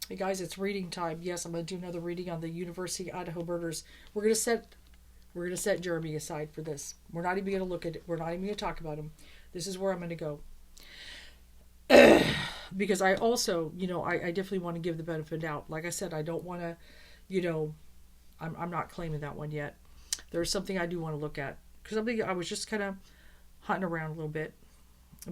Hey guys, it's reading time. Yes, I'm going to do another reading on the University of Idaho murders. We're going to set Jeremy aside for this. We're not even going to look at it. We're not even going to talk about him. This is where I'm going to go. Because I also, I definitely want to give the benefit out. Like I said, I don't want to, you know, I'm not claiming that one yet. There's something I do want to look at. Because I was just kind of hunting around a little bit.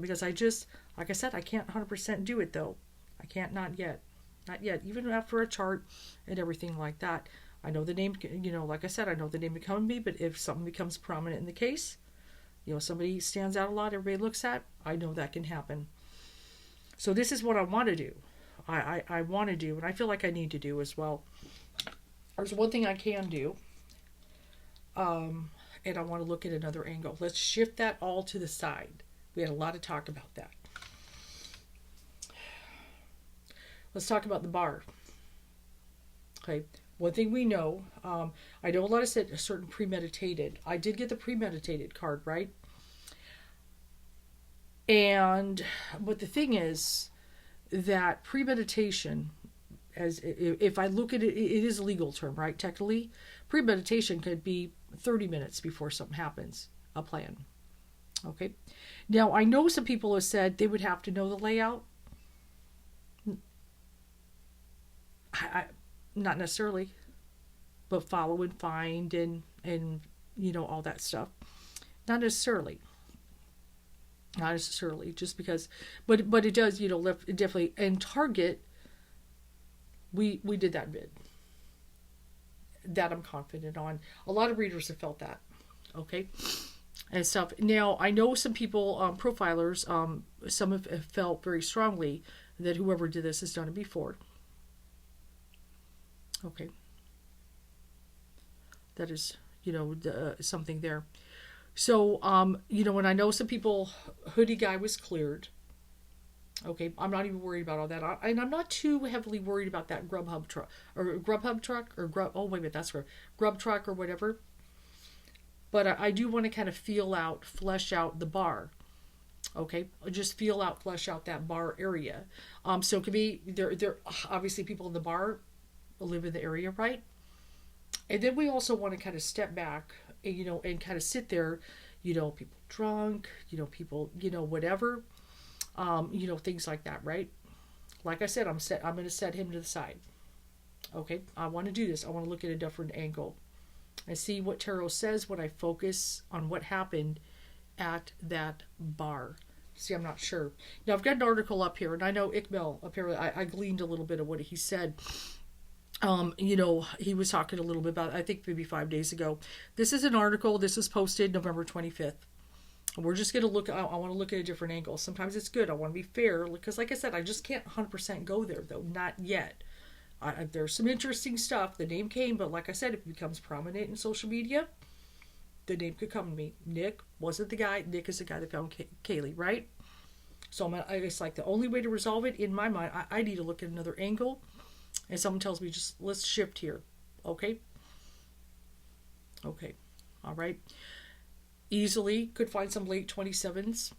Because like I said, I can't 100% do it though. I can't, not yet. Not yet. Even after a chart and everything like that. I know the name, like I said, I know the name becoming me, but if something becomes prominent in the case, somebody stands out a lot, everybody looks at, I know that can happen. So this is what I want to do. I want to do, and I feel like I need to do as well. There's one thing I can do, and I want to look at another angle. Let's shift that all to the side. We had a lot of talk about that. Let's talk about the bar. Okay, one thing we know, I know a lot of said a certain premeditated. I did get the premeditated card, right? And but the thing is that premeditation, as if I look at it, it is a legal term, right? Technically, premeditation could be 30 minutes before something happens, a plan. Okay. Now I know some people have said they would have to know the layout. I not necessarily, but follow and find and all that stuff. Not necessarily. Not necessarily, just because, but it does, definitely. And Target, we did that bid. That I'm confident on. A lot of readers have felt that, okay, and stuff. Now I know some people, profilers, some have felt very strongly that whoever did this has done it before. Okay, that is, something there. So, when I know some people, hoodie guy was cleared. Okay, I'm not even worried about all that, and I'm not too heavily worried about that Grubhub truck or Grubhub truck or Grub. Oh wait a minute, that's Grub truck or whatever. But I do want to kind of flesh out the bar. Okay, just flesh out that bar area. So it could be there. Obviously, people in the bar live in the area, right? And then we also want to kind of step back, and kind of sit there, people drunk, people, whatever, things like that, right? Like I said, I'm going to set him to the side. Okay, I want to do this. I want to look at a different angle and see what tarot says when I focus on what happened at that bar. See, I'm not sure. Now, I've got an article up here, and I know Iqbal, apparently, I gleaned a little bit of what he said. He was talking a little bit about, I think maybe 5 days ago. This is an article. This was posted November 25th. We're just going to look, I want to look at a different angle. Sometimes it's good. I want to be fair because, like I said, I just can't 100% go there, though. Not yet. There's some interesting stuff. The name came, but like I said, if it becomes prominent in social media, the name could come to me. Nick wasn't the guy. Nick is the guy that found Kaylee, right? So it's like the only way to resolve it in my mind, I need to look at another angle. And someone tells me, just let's shift here. Okay? Okay. All right. Easily could find some late 27s.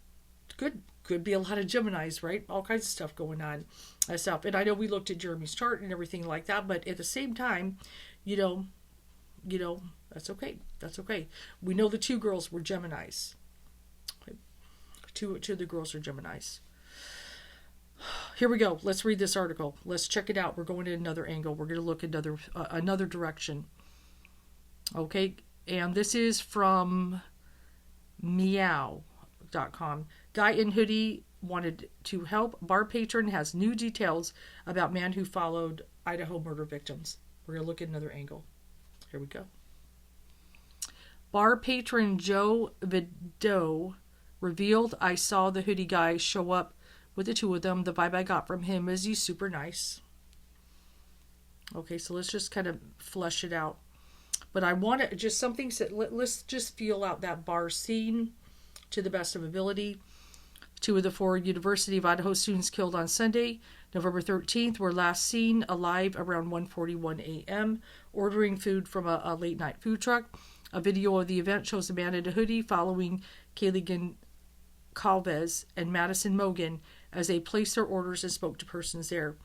Could be a lot of Geminis, right? All kinds of stuff going on. Stuff. And I know we looked at Jeremy's chart and everything like that, but at the same time, that's okay. That's okay. We know the two girls were Geminis. Okay. Two of the girls are Geminis. Here we go. Let's read this article. Let's check it out. We're going in another angle. We're going to look at another direction. Okay, and this is from meow.com. Guy in hoodie wanted to help. Bar patron has new details about man who followed Idaho murder victims. We're going to look at another angle. Here we go. Bar patron Joe Vido revealed, I saw the hoodie guy show up with the two of them. The vibe I got from him is he's super nice. Okay, so let's just kind of flesh it out. But I want to just something, let's just feel out that bar scene to the best of ability. Two of the four University of Idaho students killed on Sunday, November 13th, were last seen alive around 1:41 a.m., ordering food from a late night food truck. A video of the event shows a man in a hoodie following Kaylee Calvez and Madison Mogan as they placed their orders and spoke to persons there.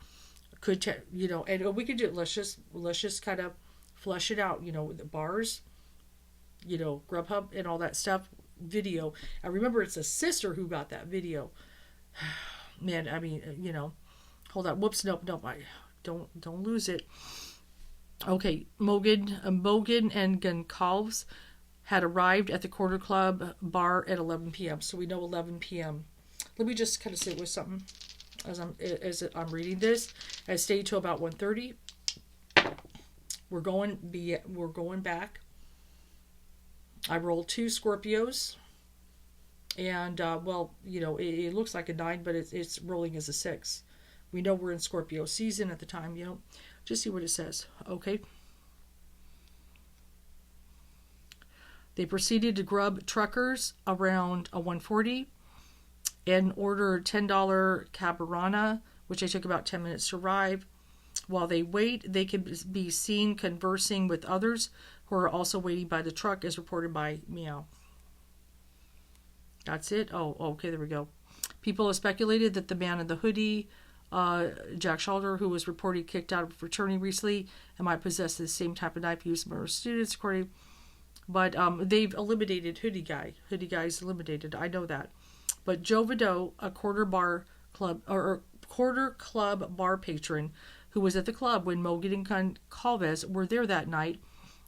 could, and we could do it. Let's just kind of flush it out. The bars, Grubhub and all that stuff. Video. I remember it's a sister who got that video. Man, I mean, hold on. Whoops, nope. I don't lose it. Okay, Mogan and Goncalves had arrived at the Quarter Club bar at 11 p.m. So we know 11 p.m. Let me just kind of sit with something as I'm reading this. I stayed till about 1:30. We're going back. I rolled 2 Scorpios, and it looks like a 9, but it's rolling as a 6. We know we're in Scorpio season at the time. Just see what it says. Okay. They proceeded to Grub truckers around 1:40 and ordered $10 cabarana, which I took about 10 minutes to arrive. While they wait, they can be seen conversing with others who are also waiting by the truck, as reported by Meow. That's it? Oh, okay, there we go. People have speculated that the man in the hoodie, Jack Shalder, who was reportedly kicked out of a fraternity recently, and might possess the same type of knife used by murder students, according. But they've eliminated Hoodie Guy. Hoodie Guy's eliminated. I know that. But Joe Vado, a Quarter Club bar patron who was at the club when Mogan and Goncalves were there that night,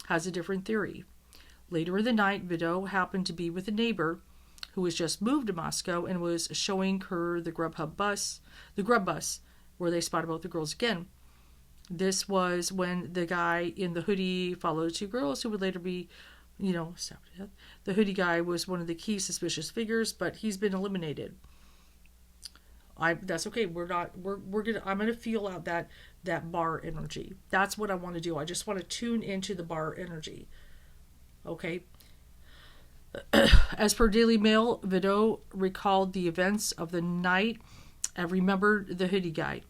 has a different theory. Later in the night, Vado happened to be with a neighbor who was just moved to Moscow and was showing her the Grub bus, where they spotted both the girls again. This was when the guy in the hoodie followed 2 girls who would later be, stabbed to death. The hoodie guy was one of the key suspicious figures, but he's been eliminated. That's okay. I'm gonna feel out that bar energy. That's what I want to do. I just want to tune into the bar energy. Okay. As per Daily Mail, Vado recalled the events of the night and remembered the hoodie guy.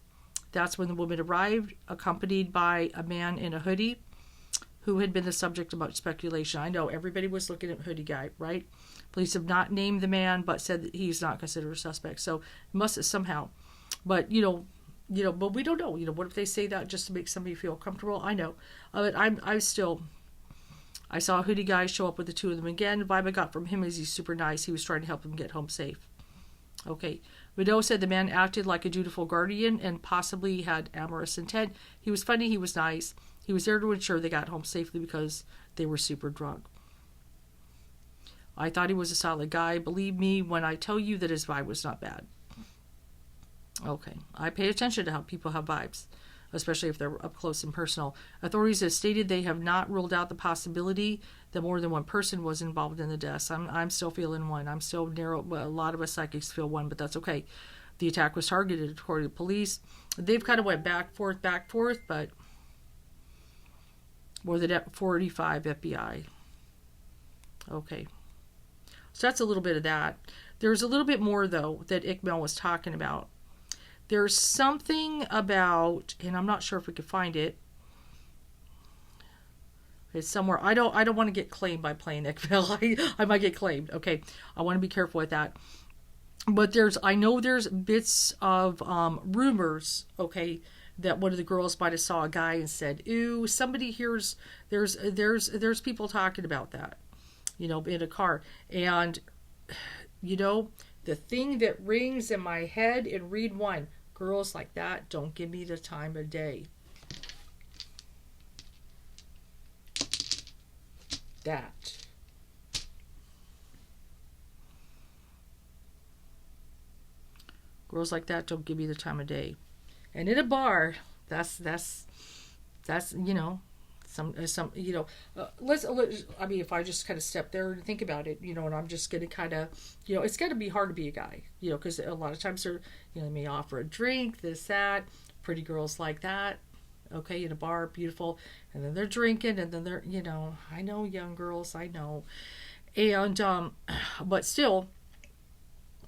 That's when the woman arrived, accompanied by a man in a hoodie who had been the subject of much speculation. I know everybody was looking at hoodie guy, right? Police have not named the man, but said that he's not considered a suspect. So must have somehow, but but we don't know. What if they say that just to make somebody feel comfortable? I know, but I saw a hoodie guy show up with the 2 of them again. The vibe I got from him is he's super nice. He was trying to help them get home safe. Okay. Vado said the man acted like a dutiful guardian and possibly had amorous intent. He was funny. He was nice. He was there to ensure they got home safely because they were super drunk. I thought he was a solid guy. Believe me when I tell you that his vibe was not bad. Okay. I pay attention to how people have vibes, especially if they're up close and personal. Authorities have stated they have not ruled out the possibility that more than one person was involved in the deaths. I'm still feeling 1. I'm still narrow. Well, a lot of us psychics feel 1, but that's okay. The attack was targeted, according to police. They've kind of went back, forth, but more than 45 FBI. Okay. So that's a little bit of that. There's a little bit more, though, that Iqbal was talking about. There's something about, and I'm not sure if we can find it. It's somewhere. I don't want to get claimed by playing Iqbal. I might get claimed. Okay. I want to be careful with that. But I know there's bits of rumors, okay, that one of the girls might have saw a guy and said, "Ooh, somebody hears." There's people talking about that, in a car, and the thing that rings in my head in read 1, girls like that don't give me the time of day. That. Girls like that don't give me the time of day. And in a bar, that's let's I mean, if I just kind of step there and think about it, and I'm just going to kind of, it's got to be hard to be a guy, because a lot of times they're, they may offer a drink, this, that, pretty girls like that, okay, in a bar, beautiful, and then they're drinking, and then they're, I know young girls, I know, and, but still,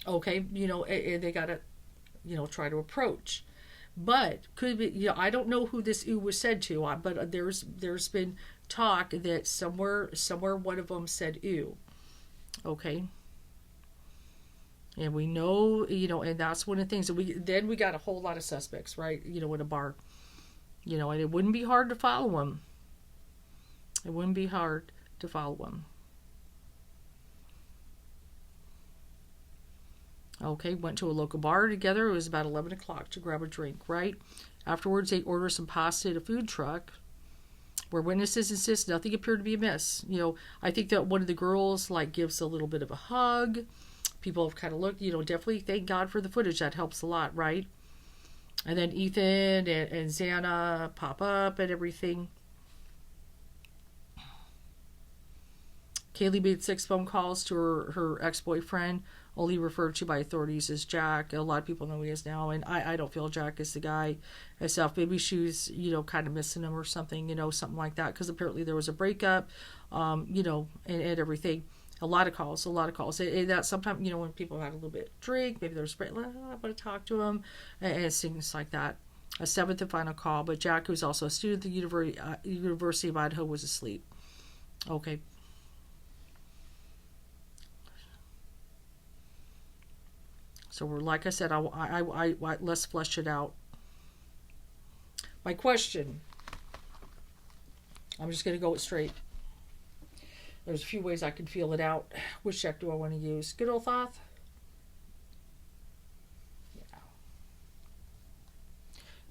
okay, they got to, try to approach. But could be, I don't know who this "ooh" was said to, but there's been talk that somewhere one of them said "ooh." Okay. And we know, and that's one of the things that we got a whole lot of suspects, right? In a bar, and it wouldn't be hard to follow them. It wouldn't be hard to follow them. Okay, went to a local bar together. It was about 11 o'clock to grab a drink, right? Afterwards, they ordered some pasta at a food truck where witnesses insist nothing appeared to be amiss. I think that one of the girls, gives a little bit of a hug. People have kind of looked, definitely thank God for the footage. That helps a lot, right? And then Ethan and Xana pop up and everything. Kaylee made 6 phone calls to her ex-boyfriend, only referred to by authorities as Jack. A lot of people know who he is now, and I don't feel Jack is the guy herself. Maybe she was, kind of missing him or something, something like that, because apparently there was a breakup, and everything. A lot of calls. And that sometimes, when people had a little bit of drink, maybe there's I want to talk to him, and things like that. A 7th and final call, but Jack, who's also a student at the University of Idaho, was asleep. Okay. So we're, like I said, I let's flesh it out. My question, I'm just going to go it straight. There's a few ways I can feel it out. Which deck do I want to use? Good old Thoth? Yeah.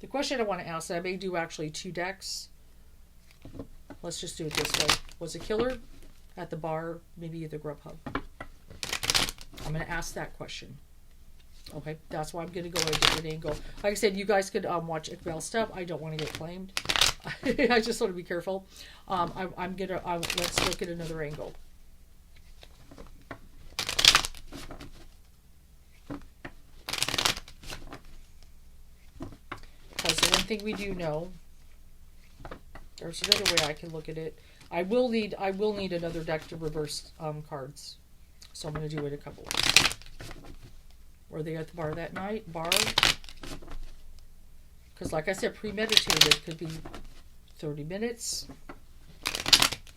The question I want to ask, and I may do actually 2 decks. Let's just do it this way. Was a killer at the bar, maybe at the Grub Hub? I'm going to ask that question. Okay, that's why I'm going to go at a different angle. Like I said, you guys could watch Iqbal stuff. I don't want to get claimed. I just want to be careful. Let's look at another angle. Because the one thing we do know, there's another way I can look at it. I will need another deck to reverse cards. So I'm going to do it a couple ways. Were they at the bar that night? Bar? Because like I said, premeditated could be 30 minutes.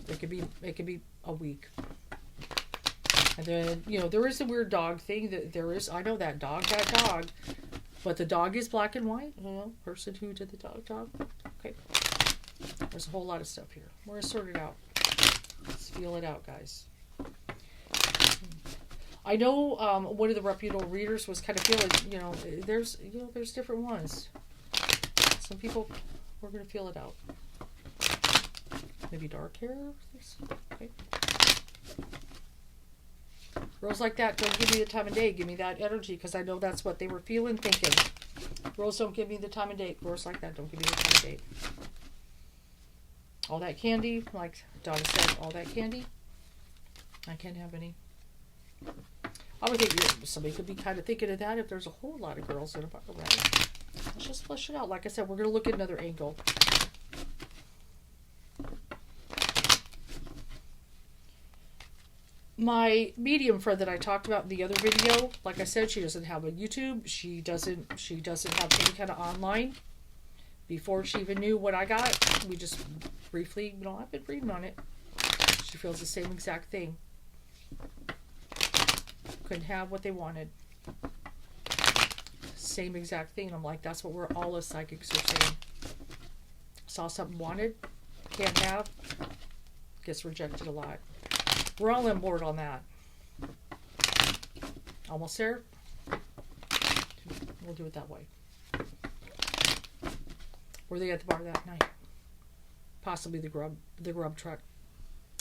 It could be a week. And then, there is a weird dog thing that there is. I know that dog. But the dog is black and white. Person who did the dog. Okay. There's a whole lot of stuff here. We're going to sort it out. Let's feel it out, guys. I know one of the reputable readers was kind of feeling, there's different ones. Some people, we're going to feel it out. Maybe dark hair? Okay. Girls like that, don't give me the time of day. Give me that energy, because I know that's what they were feeling, thinking. Girls don't give me the time of day. Girls like that don't give me the time of day. All that candy, like Donna said, all that candy, I can't have any. I would think somebody could be kind of thinking of that if there's a whole lot of girls in a bar, right? Let's just flesh it out. Like I said, we're going to look at another angle. My medium friend that I talked about in the other video, like I said, she doesn't have a YouTube. She doesn't have any kind of online. Before she even knew what I got, we just briefly, I've been reading on it. She feels the same exact thing. Couldn't have what they wanted. Same exact thing. I'm like, that's what we're all as psychics are saying. Saw something wanted, can't have, gets rejected a lot. We're all on board on that. Almost there? We'll do it that way. Were they at the bar that night? Possibly the Grub truck.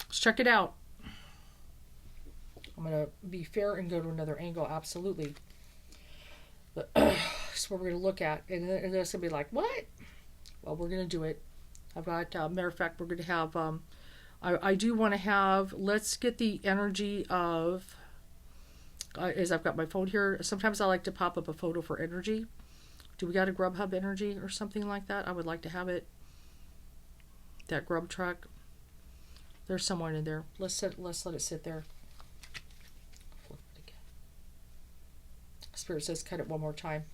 Let's check it out. I'm going to be fair and go to another angle, absolutely. But that's what we're going to look at. And it's going to be like, what? Well, we're going to do it. I've got, matter of fact, we're going to have, I do want to have, let's get the energy of, as I've got my phone here, sometimes I like to pop up a photo for energy. Do we got a Grubhub energy or something like that? I would like to have it. That Grub truck. There's someone in there. Let's let it sit there. Flip it again. Spirit says cut it one more time.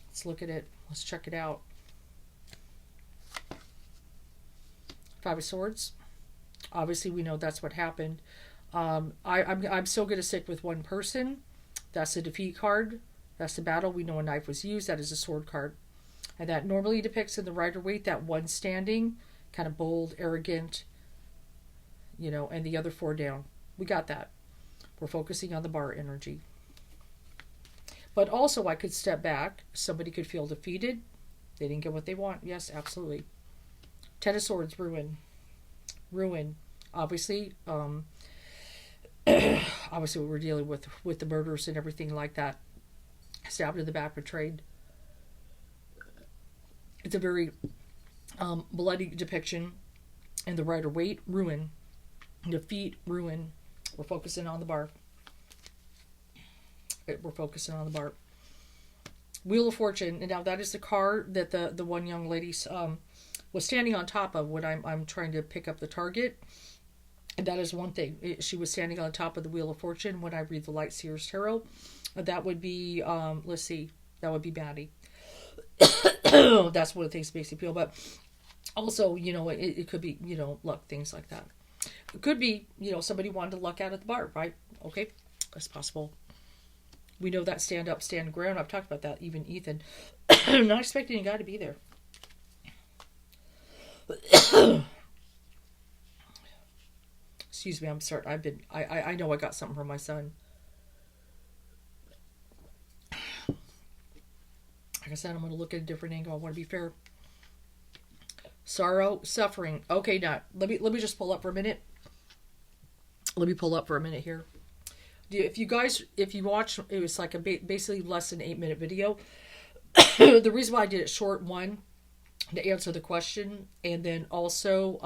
Let's look at it. Let's check it out. 5 of Swords. Obviously, we know that's what happened. I'm still going to stick with one person. That's the defeat card. That's the battle. We know a knife was used. That is a sword card. And that normally depicts in the Rider-Waite that one standing, kind of bold, arrogant, and the other four down. We got that. We're focusing on the bar energy. But also I could step back. Somebody could feel defeated. They didn't get what they want. Yes, absolutely. Ten of Swords, ruin. Ruin. Obviously, obviously we're dealing with the murders and everything like that. Stabbed in the back, betrayed. It's a very bloody depiction. And the Rider-Waite, ruin. Defeat, ruin. We're focusing on the bar. We're focusing on the bar. Wheel of Fortune. And now that is the car that the one young lady was standing on top of when I'm trying to pick up the target. And that is one thing. She was standing on top of the Wheel of Fortune when I read the Light Seer's Tarot. That would be, let's see, that would be Maddie. That's one of the things that makes me feel. But also, it could be, luck, things like that. It could be, somebody wanted to luck out at the bar, right? Okay, that's possible. We know that stand up, stand ground. I've talked about that, even Ethan. Not expecting a guy to be there. Excuse me, I'm sorry. I know I got something from my son. Like I said, I'm going to look at a different angle. I want to be fair. Sorrow, suffering. Okay, now, let me just pull up for a minute. Let me pull up for a minute here. If you watch, it was like a basically less than 8-minute video. The reason why I did it short, one, to answer the question, and then also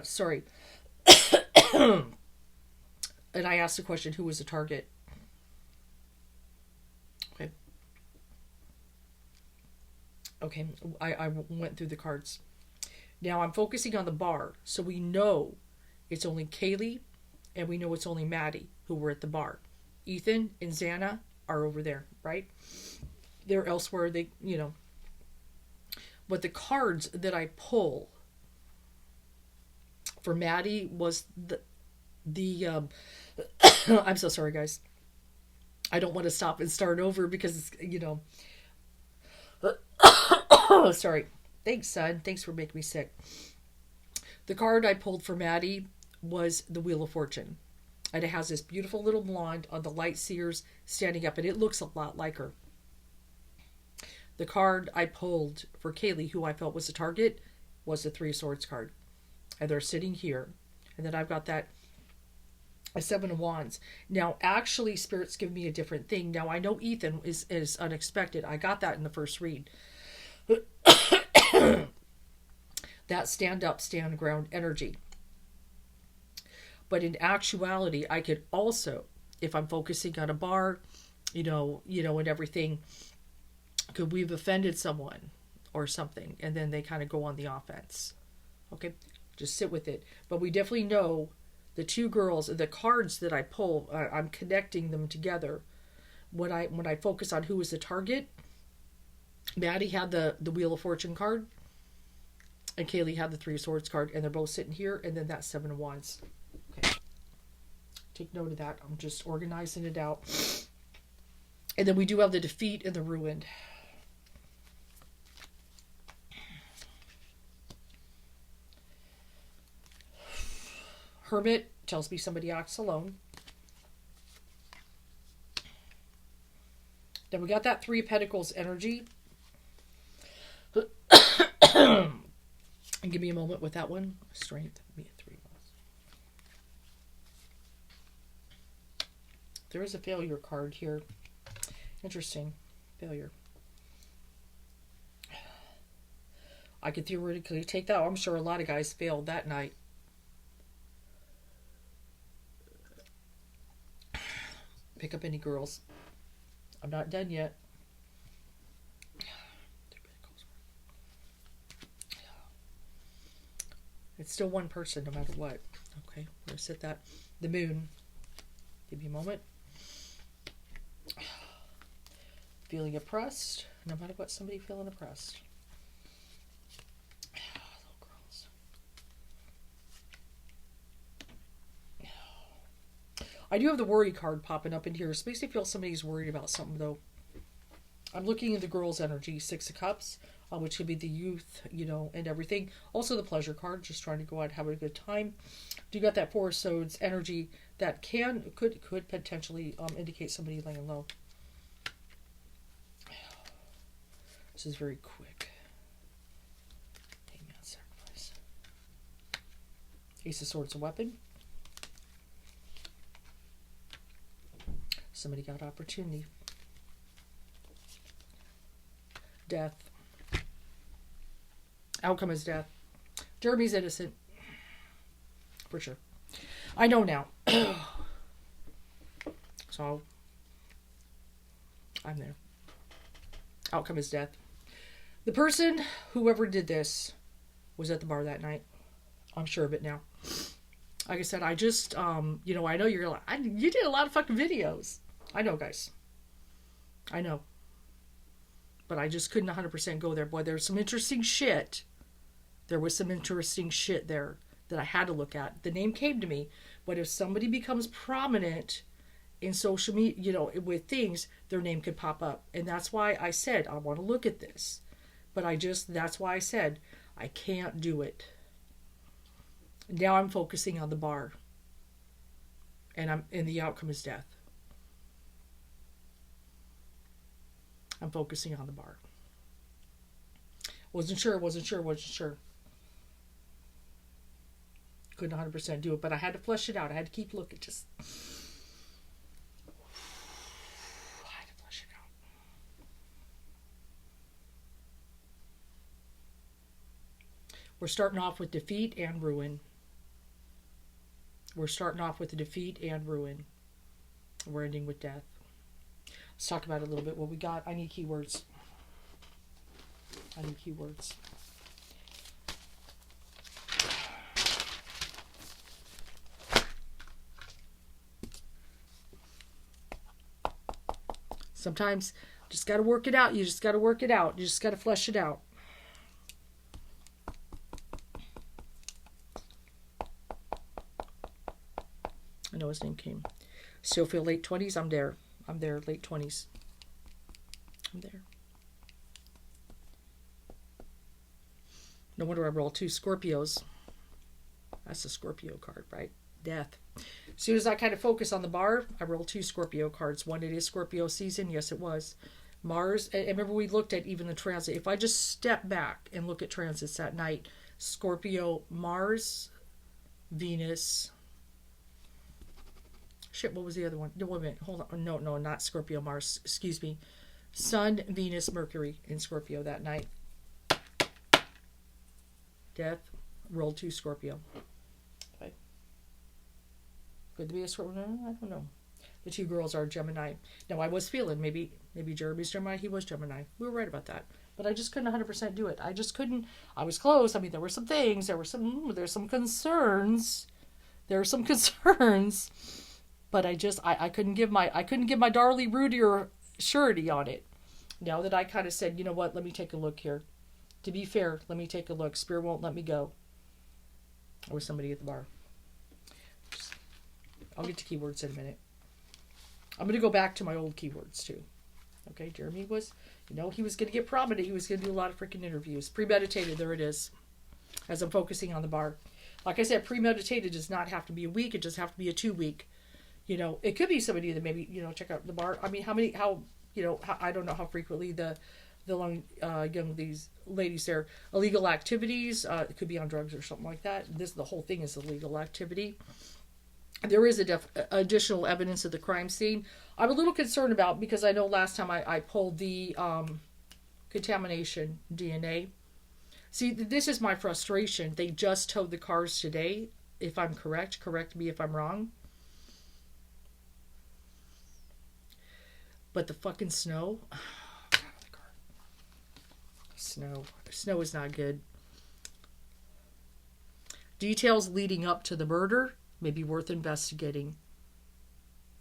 sorry. And I asked the question, who was the target? Okay, I went through the cards. Now I'm focusing on the bar, so we know it's only Kaylee, and we know it's only Maddie who were at the bar. Ethan and Xana are over there, right? They're elsewhere. But the cards that I pull for Maddie was the I'm so sorry, guys. I don't want to stop and start over because sorry. Thanks, son. Thanks for making me sick. The card I pulled for Maddie was the Wheel of Fortune. And it has this beautiful little blonde on the Light Seers standing up. And it looks a lot like her. The card I pulled for Kaylee, who I felt was the target, was the Three of Swords card. And they're sitting here. And then I've got that a Seven of Wands. Now, actually, Spirit's give me a different thing. Now, I know Ethan is unexpected. I got that in the first read. That stand up, stand ground energy. But in actuality, I could also, if I'm focusing on a bar, and everything, could we've offended someone or something, and then they kind of go on the offense. Okay, just sit with it. But we definitely know the two girls, the cards that I pull, I'm connecting them together. When I focus on who was the target, Maddie had the Wheel of Fortune card, and Kaylee had the Three of Swords card, and they're both sitting here, and then that Seven of Wands. Okay. Take note of that. I'm just organizing it out. And then we do have the defeat and the ruined. Hermit tells me somebody acts alone. Then we got that Three of Pentacles energy. And give me a moment with that one. Strength. There is a failure card here. Interesting. Failure. I could theoretically take that. I'm sure a lot of guys failed that night. Pick up any girls. I'm not done yet. It's still one person no matter what. Okay, we're going to set that. The moon. Give me a moment. Feeling oppressed. No matter what, somebody feeling oppressed. Little girls. I do have the worry card popping up in here. It makes me feel somebody's worried about something, though. I'm looking at the girl's energy, Six of Cups, which could be the youth, and everything. Also the pleasure card, just trying to go out and have a good time. You got that Four of Swords energy that could potentially indicate somebody laying low. This is very quick. Hangman sacrifice. Ace of Swords, a weapon. Somebody got opportunity. Death. Outcome is death. Jeremy's innocent. For sure. I know now. So, I'm there. Outcome is death. The person, whoever did this, was at the bar that night. I'm sure of it now. Like I said, I just, I know you're like, you did a lot of fucking videos. I know, guys. I know. But I just couldn't 100% go there. Boy, there's some interesting shit. There was some interesting shit there that I had to look at. The name came to me. But if somebody becomes prominent in social media, with things, their name could pop up. And that's why I said, I want to look at this. But that's why I said, I can't do it. Now I'm focusing on the bar. And the outcome is death. I'm focusing on the bar. Wasn't sure. Couldn't 100% do it, but I had to flesh it out. I had to keep looking. I had to flesh it out. We're starting off with defeat and ruin. We're ending with death. Let's talk about it a little bit. What we got. I need keywords. Sometimes just got to work it out. You just got to flesh it out. I know his name came. Still feel late 20s. I'm there, late 20s. I'm there. No wonder I rolled 2 Scorpios. That's a Scorpio card, right? Death. As soon as I kind of focus on the bar, I roll 2 Scorpio cards. One, it is Scorpio season. Yes, it was. Mars. And remember, we looked at even the transit. If I just step back and look at transits that night, Scorpio, Mars, Venus. Shit, what was the other one? No, wait a minute. Hold on. No, not Scorpio, Mars. Excuse me. Sun, Venus, Mercury in Scorpio that night. Death. Roll 2 Scorpio. Okay. Could there be a Scorpio? I don't know. The 2 girls are Gemini. Now, I was feeling maybe Jeremy's Gemini. He was Gemini. We were right about that. But I just couldn't 100% do it. I just couldn't. I was close. I mean, there were some things. There's some concerns. But I couldn't give my Darley Rudier surety on it. Now that I kind of said, you know what, let me take a look here. To be fair, let me take a look. Spirit won't let me go. Or was somebody at the bar? I'll get to keywords in a minute. I'm going to go back to my old keywords too. Okay, Jeremy was, he was going to get prominent. He was going to do a lot of freaking interviews. Premeditated, there it is. As I'm focusing on the bar. Like I said, premeditated does not have to be a week. It just have to be a 2-week. It could be somebody that maybe, check out the bar. I mean, I don't know how frequently the these ladies there, illegal activities, it could be on drugs or something like that. The whole thing is illegal activity. There is additional evidence of the crime scene. I'm a little concerned about, because I know last time I pulled the contamination DNA. See, this is my frustration. They just towed the cars today. If I'm correct me if I'm wrong. But the fucking snow. Snow is not good. Details leading up to the murder may be worth investigating.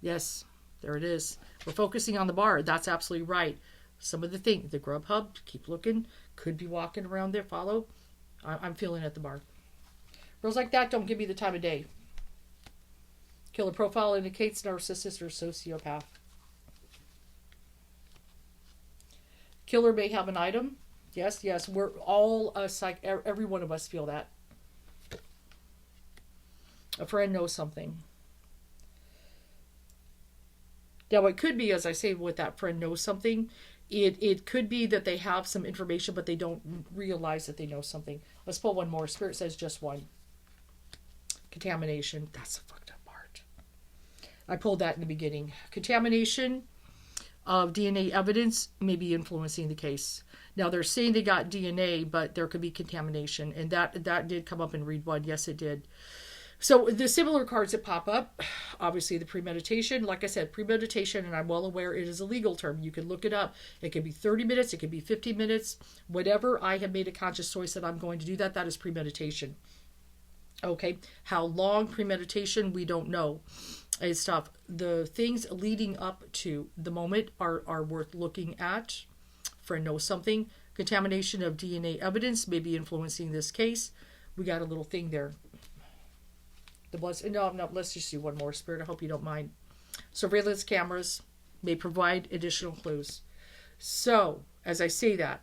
Yes, there it is. We're focusing on the bar. That's absolutely right. Some of the things, the Grub Hub, keep looking, could be walking around there, follow. I'm feeling at the bar. Girls like that don't give me the time of day. Killer profile indicates narcissist or sociopath. Killer may have an item. Yes, yes. We're all every one of us feel that. A friend knows something. Now, it could be, as I say, with that friend knows something, it could be that they have some information, but they don't realize that they know something. Let's pull one more. Spirit says just one. Contamination. That's the fucked up part. I pulled that in the beginning. Contamination of DNA evidence may be influencing the case. Now, they're saying they got DNA, but there could be contamination. And that did come up in read one. Yes, it did. So the similar cards that pop up, obviously the premeditation, like I said, premeditation, and I'm well aware it is a legal term. You can look it up. It could be 30 minutes. It could be 50 minutes. Whatever, I have made a conscious choice that I'm going to do that. That is premeditation. Okay. How long premeditation, we don't know. And stuff. The things leading up to the moment are worth looking at. Friend knows something. Contamination of DNA evidence may be influencing this case. We got a little thing there. The blood. No, let's just do one more, Spirit. I hope you don't mind. Surveillance cameras may provide additional clues. So, as I say that,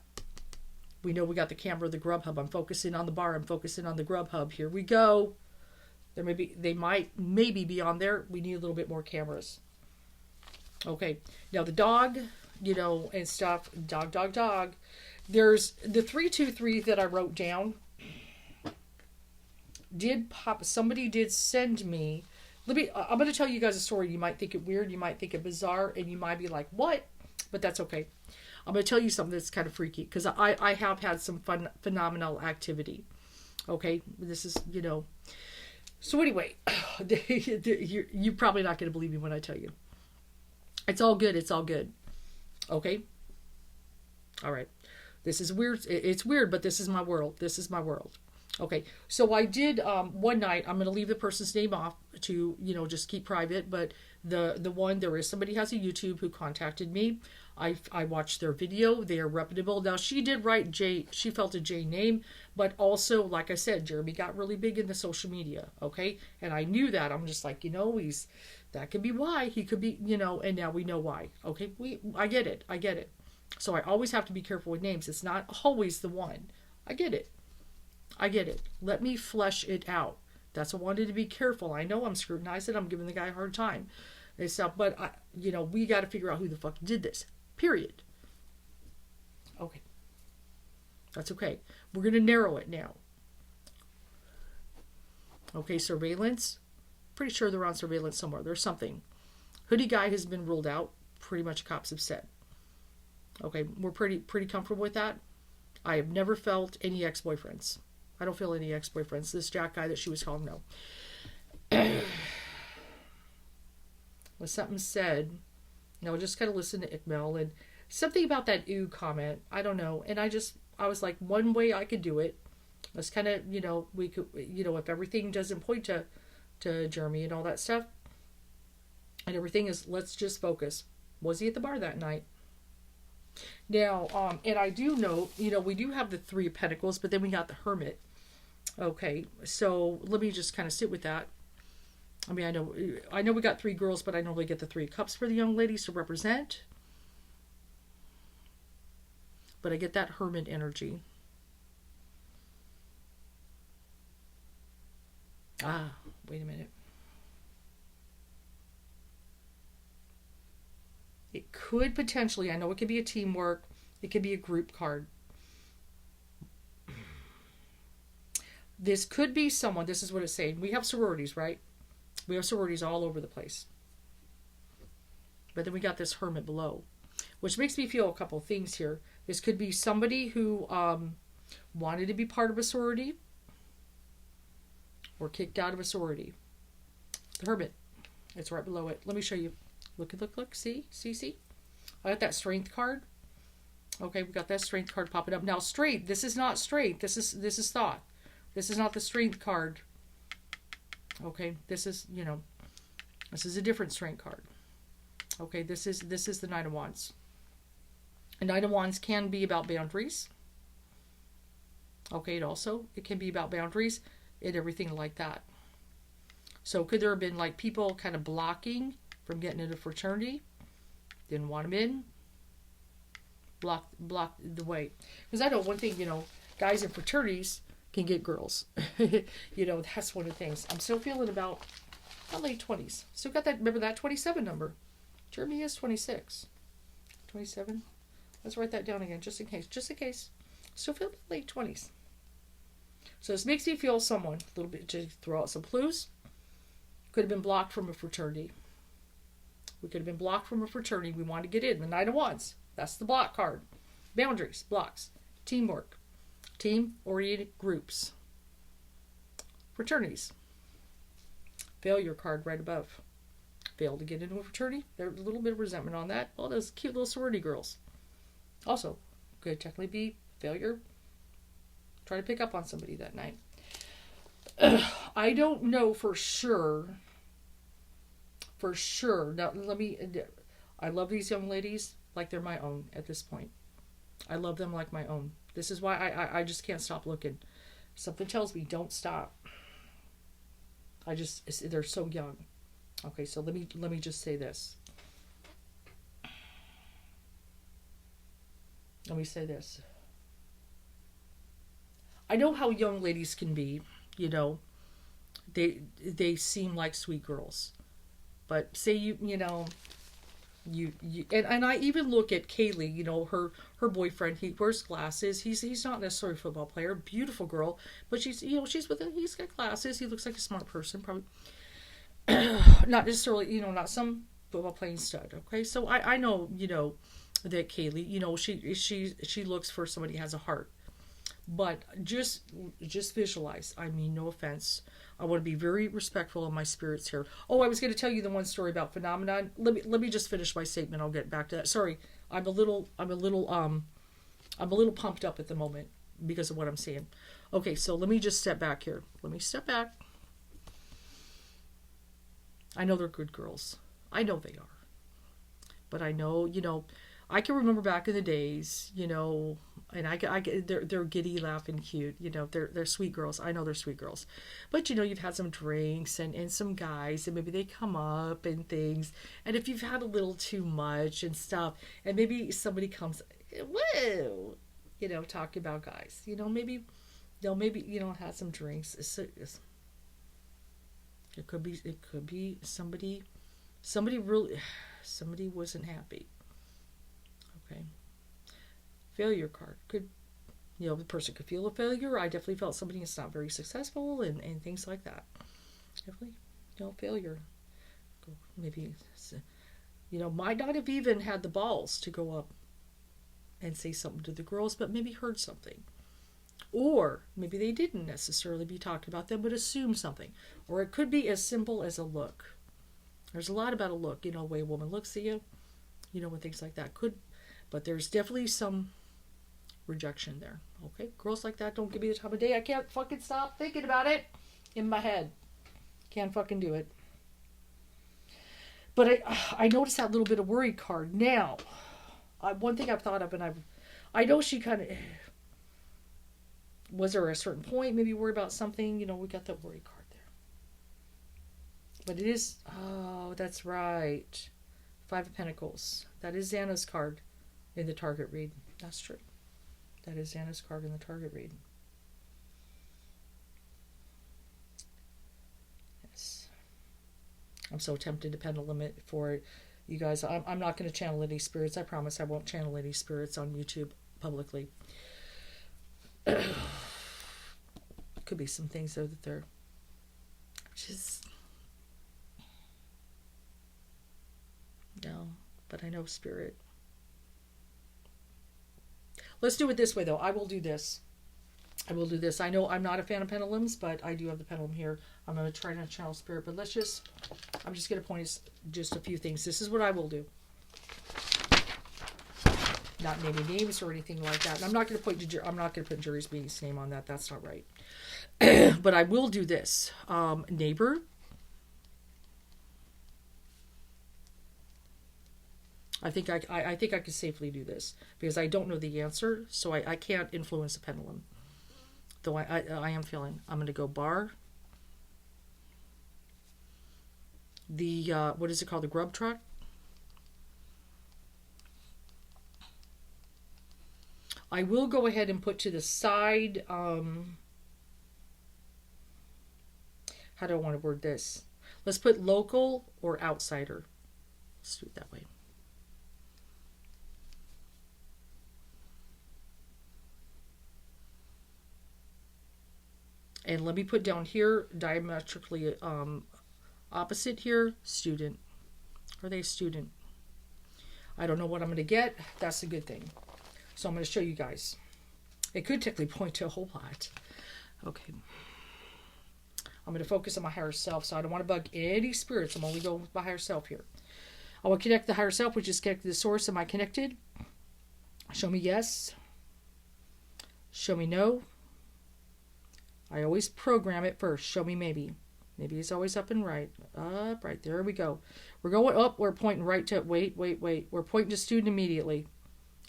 we know we got the camera, the Grub hub. I'm focusing on the bar. I'm focusing on the Grub hub. Here we go. They might maybe be on there. We need a little bit more cameras. Okay. Now the dog, and stuff. Dog. There's the 323 that I wrote down. Did pop. Somebody did send me. I'm going to tell you guys a story. You might think it weird. You might think it bizarre. And you might be like, what? But that's okay. I'm going to tell you something that's kind of freaky. Because I have had some phenomenal activity. Okay. This is, So anyway, you're probably not going to believe me when I tell you. It's all good. It's all good. Okay. All right. This is weird. It's weird, but this is my world. This is my world. Okay, so I did one night. I'm going to leave the person's name off to just keep private. But there is somebody has a YouTube who contacted me. I watched their video. They are reputable. Now she did write J. She felt a J name, but also like I said, Jeremy got really big in the social media. Okay, and I knew that. I'm just like that could be why he could be and now we know why. Okay, I get it. So I always have to be careful with names. It's not always the one. I get it. Let me flesh it out. That's why I wanted to be careful. I know I'm scrutinizing. I'm giving the guy a hard time and stuff, but we got to figure out who the fuck did this. Period. Okay. That's okay. We're going to narrow it now. Okay, surveillance. Pretty sure they're on surveillance somewhere. There's something. Hoodie guy has been ruled out. Pretty much cops have said. Okay, we're pretty comfortable with that. I have never felt any ex-boyfriends. I don't feel any ex-boyfriends. This Jack guy that she was calling, no. When something said, just kind of listen to Iqmel and something about that ooh comment. I don't know. And I was like, one way I could do it. Let's kind of, we could, if everything doesn't point to Jeremy and all that stuff and everything is, let's just focus. Was he at the bar that night? Now, and I do know, we do have the Three of Pentacles, but then we got the Hermit. Okay, so let me just kind of sit with that. I mean, I know we got three girls, but I normally get the Three of Cups for the young ladies to represent. But I get that Hermit energy. Wait a minute. It could potentially, I know it could be a teamwork, it could be a group card. This could be someone, this is what it's saying. We have sororities, right? We have sororities all over the place. But then we got this Hermit below, which makes me feel a couple of things here. This could be somebody who wanted to be part of a sorority or kicked out of a sorority. The Hermit. It's right below it. Let me show you. Look. See? I got that Strength card. Okay, we got that Strength card popping up. Now, Strength. This is not Strength. This is Thought. This is not the Strength card. Okay, this is, this is a different Strength card. Okay, this is the Knight of Wands. And Knight of Wands can be about boundaries. Okay, it can be about boundaries and everything like that. So could there have been like people kind of blocking from getting into fraternity? Didn't want them in? Block the way. Because I know one thing, guys in fraternities can get girls. That's one of the things. I'm still feeling about my late 20s. Still got that, remember that 27 number. Jeremy is 26. 27. Let's write that down again, just in case. Just in case. Still feel late 20s. So this makes me feel someone, a little bit, to throw out some clues. Could have been blocked from a fraternity. We could have been blocked from a fraternity. We wanted to get in. The Knight of Wands. That's the block card. Boundaries, blocks, teamwork, team-oriented groups, fraternities. Failure card right above. Failed to get into a fraternity. There's a little bit of resentment on that. All those cute little sorority girls. Also, could technically be failure. Try to pick up on somebody that night. I don't know for sure. For sure. Now, I love these young ladies like they're my own at this point. I love them like my own. This is why I just can't stop looking. Something tells me don't stop. They're so young. Okay, so let me just say this. Let me say this. I know how young ladies can be, They seem like sweet girls. But say you and I even look at Kaylee, her boyfriend, he wears glasses. He's not necessarily a football player, beautiful girl, but she's he's got glasses. He looks like a smart person, probably not necessarily, not some football playing stud. Okay, so I know, that Kaylee, she looks for somebody who has a heart. But just visualize. I mean, no offense. I want to be very respectful of my spirits here. Oh, I was going to tell you the one story about phenomenon. Let me just finish my statement. I'll get back to that. Sorry, I'm a little pumped up at the moment because of what I'm saying. Okay, so let me just step back here. Let me step back. I know they're good girls. I know they are. But I know, I can remember back in the days, and they're giddy, laughing, cute. They're sweet girls. I know they're sweet girls, but you've had some drinks and some guys, and maybe they come up and things. And if you've had a little too much and stuff, and maybe somebody comes, whoa, talking about guys. Maybe they'll have some drinks. It could be somebody wasn't happy. Okay. Failure card. The person could feel a failure. I definitely felt somebody is not very successful and things like that. Definitely, failure. Maybe, might not have even had the balls to go up and say something to the girls, but maybe heard something. Or maybe they didn't necessarily be talking about them, but assumed something. Or it could be as simple as a look. There's a lot about a look, the way a woman looks at you, and things like that. But there's definitely some rejection there. Okay, girls like that don't give me the time of day. I can't fucking stop thinking about it in my head. Can't fucking do it. But I noticed that little bit of worry card. Now, one thing I've thought of, and I know she kind of, was there a certain point maybe worry about something? We got that worry card there. But it is, that's right. 5 of Pentacles. That is Xana's card in the target read. That's true. That is Xana's card in the target read. Yes. I'm so tempted to pendulum it for you guys. I'm not going to channel any spirits. I promise I won't channel any spirits on YouTube publicly. Could be some things though that they're just... No, but I know spirit. Let's do it this way, though. I will do this. I know I'm not a fan of pendulums, but I do have the pendulum here. I'm going to try to channel spirit, but I'm just going to point just a few things. This is what I will do. Not naming names or anything like that. And I'm not going to put Jerry's Bean's name on that. That's not right. But I will do this. Neighbor. I think I can safely do this because I don't know the answer, so I can't influence the pendulum. Though I am feeling I'm going to go bar. the, what is it called? The Grub truck. I will go ahead and put to the side, how do I want to word this? Let's put local or outsider. Let's do it that way. And let me put down here, diametrically opposite here, student. Are they a student? I don't know what I'm going to get. That's a good thing. So I'm going to show you guys. It could technically point to a whole lot. Okay. I'm going to focus on my higher self, so I don't want to bug any spirits. I'm only going with my higher self here. I will connect the higher self, which is connected to the source. Am I connected? Show me yes. Show me no. I always program it first. Show me maybe. Maybe it's always up and right. Up, right. There we go. We're going up. We're pointing right to... Wait. We're pointing to student immediately.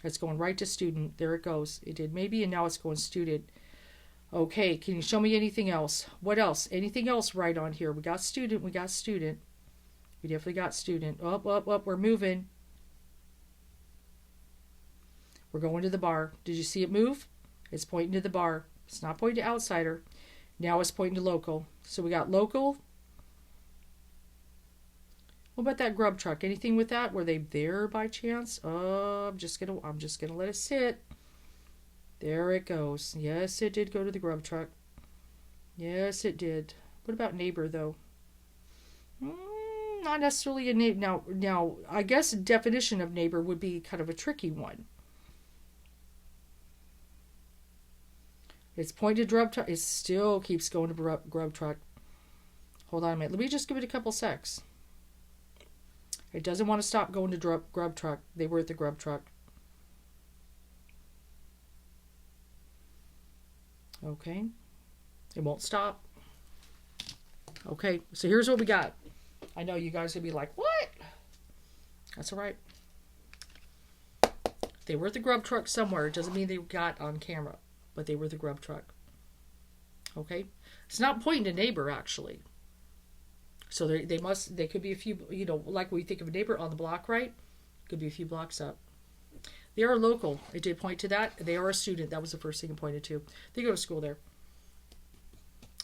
It's going right to student. There it goes. It did maybe, and now it's going student. Okay. Can you show me anything else? What else? Anything else right on here? We got student. We got student. We definitely got student. Up. We're moving. We're going to the bar. Did you see it move? It's pointing to the bar. It's not pointing to outsider. Now it's pointing to local. So we got local. What about that grub truck? Anything with that? Were they there by chance? Oh, I'm just gonna let it sit. There it goes. Yes, it did go to the grub truck. Yes, it did. What about neighbor though? Not necessarily a neighbor. Now, I guess the definition of neighbor would be kind of a tricky one. It's pointed grub truck. It still keeps going to grub truck. Hold on a minute. Let me just give it a couple secs. It doesn't want to stop going to grub truck. They were at the grub truck. Okay. It won't stop. Okay. So here's what we got. I know you guys are going to be like, what? That's all right. They were at the grub truck somewhere. It doesn't mean they got on camera. But they were the grub truck. Okay? It's not pointing to neighbor, actually. So they could be a few, like we think of a neighbor on the block, right? Could be a few blocks up. They are local. It did point to that. They are a student. That was the first thing it pointed to. They go to school there.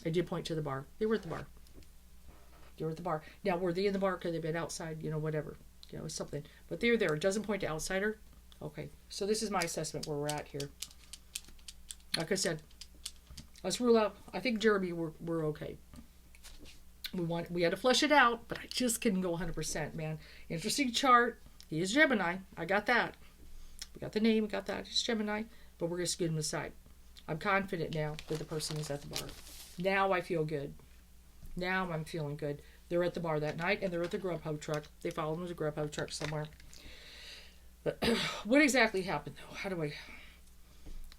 It did point to the bar. They were at the bar. They were at the bar. Now, were they in the bar? Could they have been outside? Whatever. Something. But they're there. It doesn't point to outsider. Okay. So this is my assessment where we're at here. Like I said, let's rule out. I think Jeremy, we're okay. We had to flesh it out, but I just couldn't go 100%, man. Interesting chart. He is Gemini. I got that. We got the name. We got that. He's Gemini. But we're going to scoot him aside. I'm confident now that the person is at the bar. Now I feel good. Now I'm feeling good. They're at the bar that night, and they're at the Grubhub truck. They followed him to the Grubhub truck somewhere. But what exactly happened, though? How do I...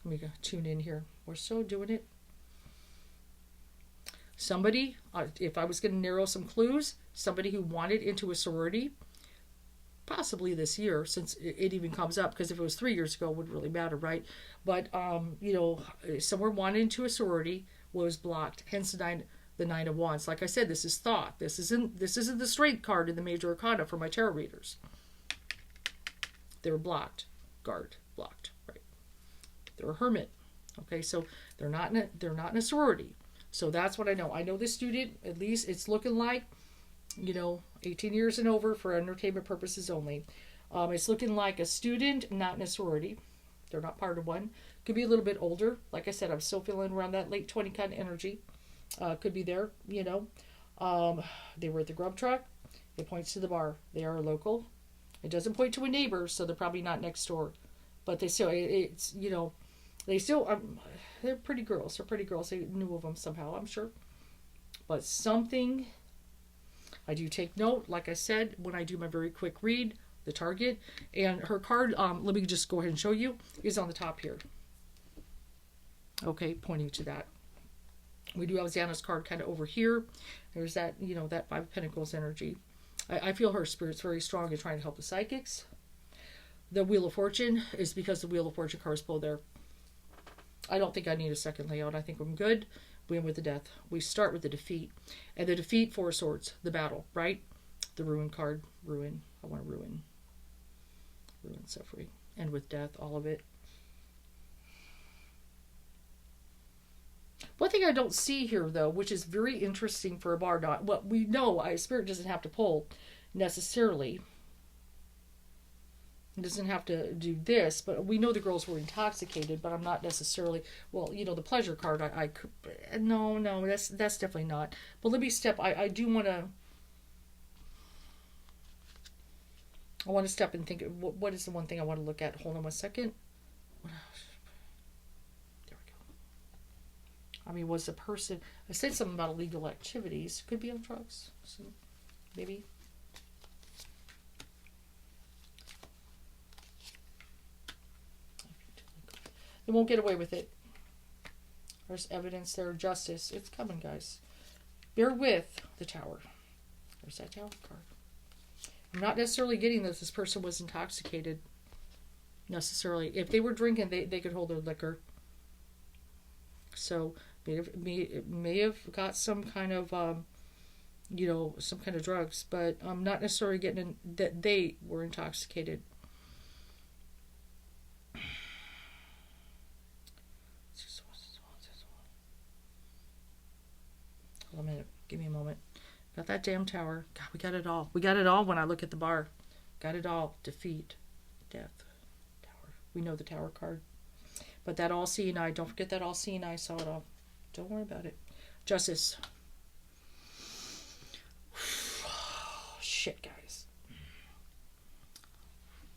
Let me go tune in here. We're still doing it. Somebody, if I was going to narrow some clues, somebody who wanted into a sorority, possibly this year, since it even comes up, because if it was 3 years ago, it wouldn't really matter, right? But, someone wanted into a sorority was blocked, hence the Nine of Wands. Like I said, this is thought. This isn't the strength card in the Major Arcana for my tarot readers. They were blocked. Guard, blocked, right? They're a hermit. Okay, so they're not in a sorority. So that's what I know. I know this student, at least it's looking like, 18 years and over for entertainment purposes only. It's looking like a student, not in a sorority. They're not part of one. Could be a little bit older. Like I said, I'm still feeling around that late 20 kind of energy. Could be there, They were at the Grub truck. It points to the bar. They are local. It doesn't point to a neighbor, so they're probably not next door. But they still, they still, they're pretty girls. They're pretty girls. They knew of them somehow, I'm sure. But something, I do take note, like I said, when I do my very quick read, the target. And her card, let me just go ahead and show you, is on the top here. Okay, pointing to that. We do have Xana's card kind of over here. There's that, that Five of Pentacles energy. I feel her spirit's very strong in trying to help the psychics. The Wheel of Fortune is because the Wheel of Fortune cards pulled there. I don't think I need a second layout. I think I'm good. We end with the death. We start with the defeat. And the defeat, Four of Swords, the battle, right? the ruin card. Ruin. I want to ruin. Ruin, suffering. End with death, all of it. One thing I don't see here, though, which is very interesting for a bar, not what we know, spirit doesn't have to pull necessarily. It doesn't have to do this, but we know the girls were intoxicated, but I'm not necessarily, well, the pleasure card, I could, no, that's definitely not. But let me step, I do want to, I want to step and think, what is the one thing I want to look at? Hold on 1 second. I mean, was the person, I said something about illegal activities. Could be on drugs. So maybe. They won't get away with it. There's evidence there. Justice. It's coming, guys. Bear with the tower. There's that tower card. I'm not necessarily getting that this person was intoxicated. Necessarily. If they were drinking, they could hold their liquor. So may have got some kind of some kind of drugs, but I'm not necessarily getting that they were intoxicated. Hold on a minute. Give me a moment. Got that damn tower. God, we got it all. We got it all when I look at the bar. Got it all. Defeat. Death. Tower. We know the tower card. But that all-seeing eye, don't forget that all-seeing eye saw it all. Don't worry about it. Justice. Shit, guys.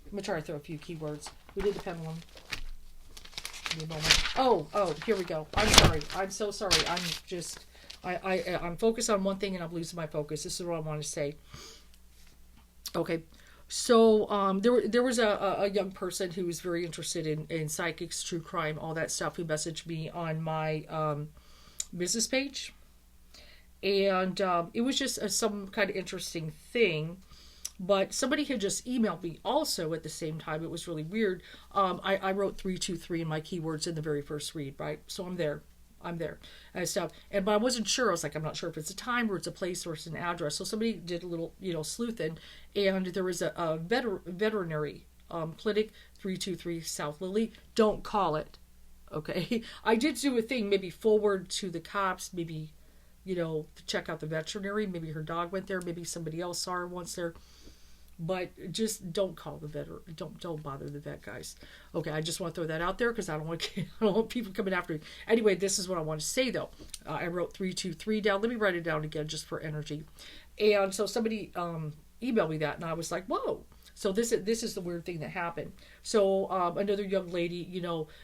I'm going to try to throw a few keywords. We did the pendulum. Give me a moment. Oh, here we go. I'm sorry. I'm so sorry. I'm just, I'm focused on one thing and I'm losing my focus. This is what I want to say. Okay. So there was a young person who was very interested in psychics, true crime, all that stuff, who messaged me on my business page. And it was just some kind of interesting thing. But somebody had just emailed me also at the same time. It was really weird. I wrote 323 in my keywords in the very first read, right? So I'm there. And stuff. But I wasn't sure. I was like, I'm not sure if it's a time or it's a place or it's an address. So somebody did a little, sleuthing, and there was a veterinary clinic, 323 South Lily. Don't call it. Okay. I did do a thing, maybe forward to the cops, maybe, to check out the veterinary. Maybe her dog went there. Maybe somebody else saw her once there. But just don't call the vet. Don't bother the vet, guys. Okay, I just want to throw that out there because I don't want people coming after me. Anyway, this is what I want to say though. I wrote 323 down. Let me write it down again just for energy. And so somebody emailed me that, and I was like, whoa. So this is the weird thing that happened. So another young lady,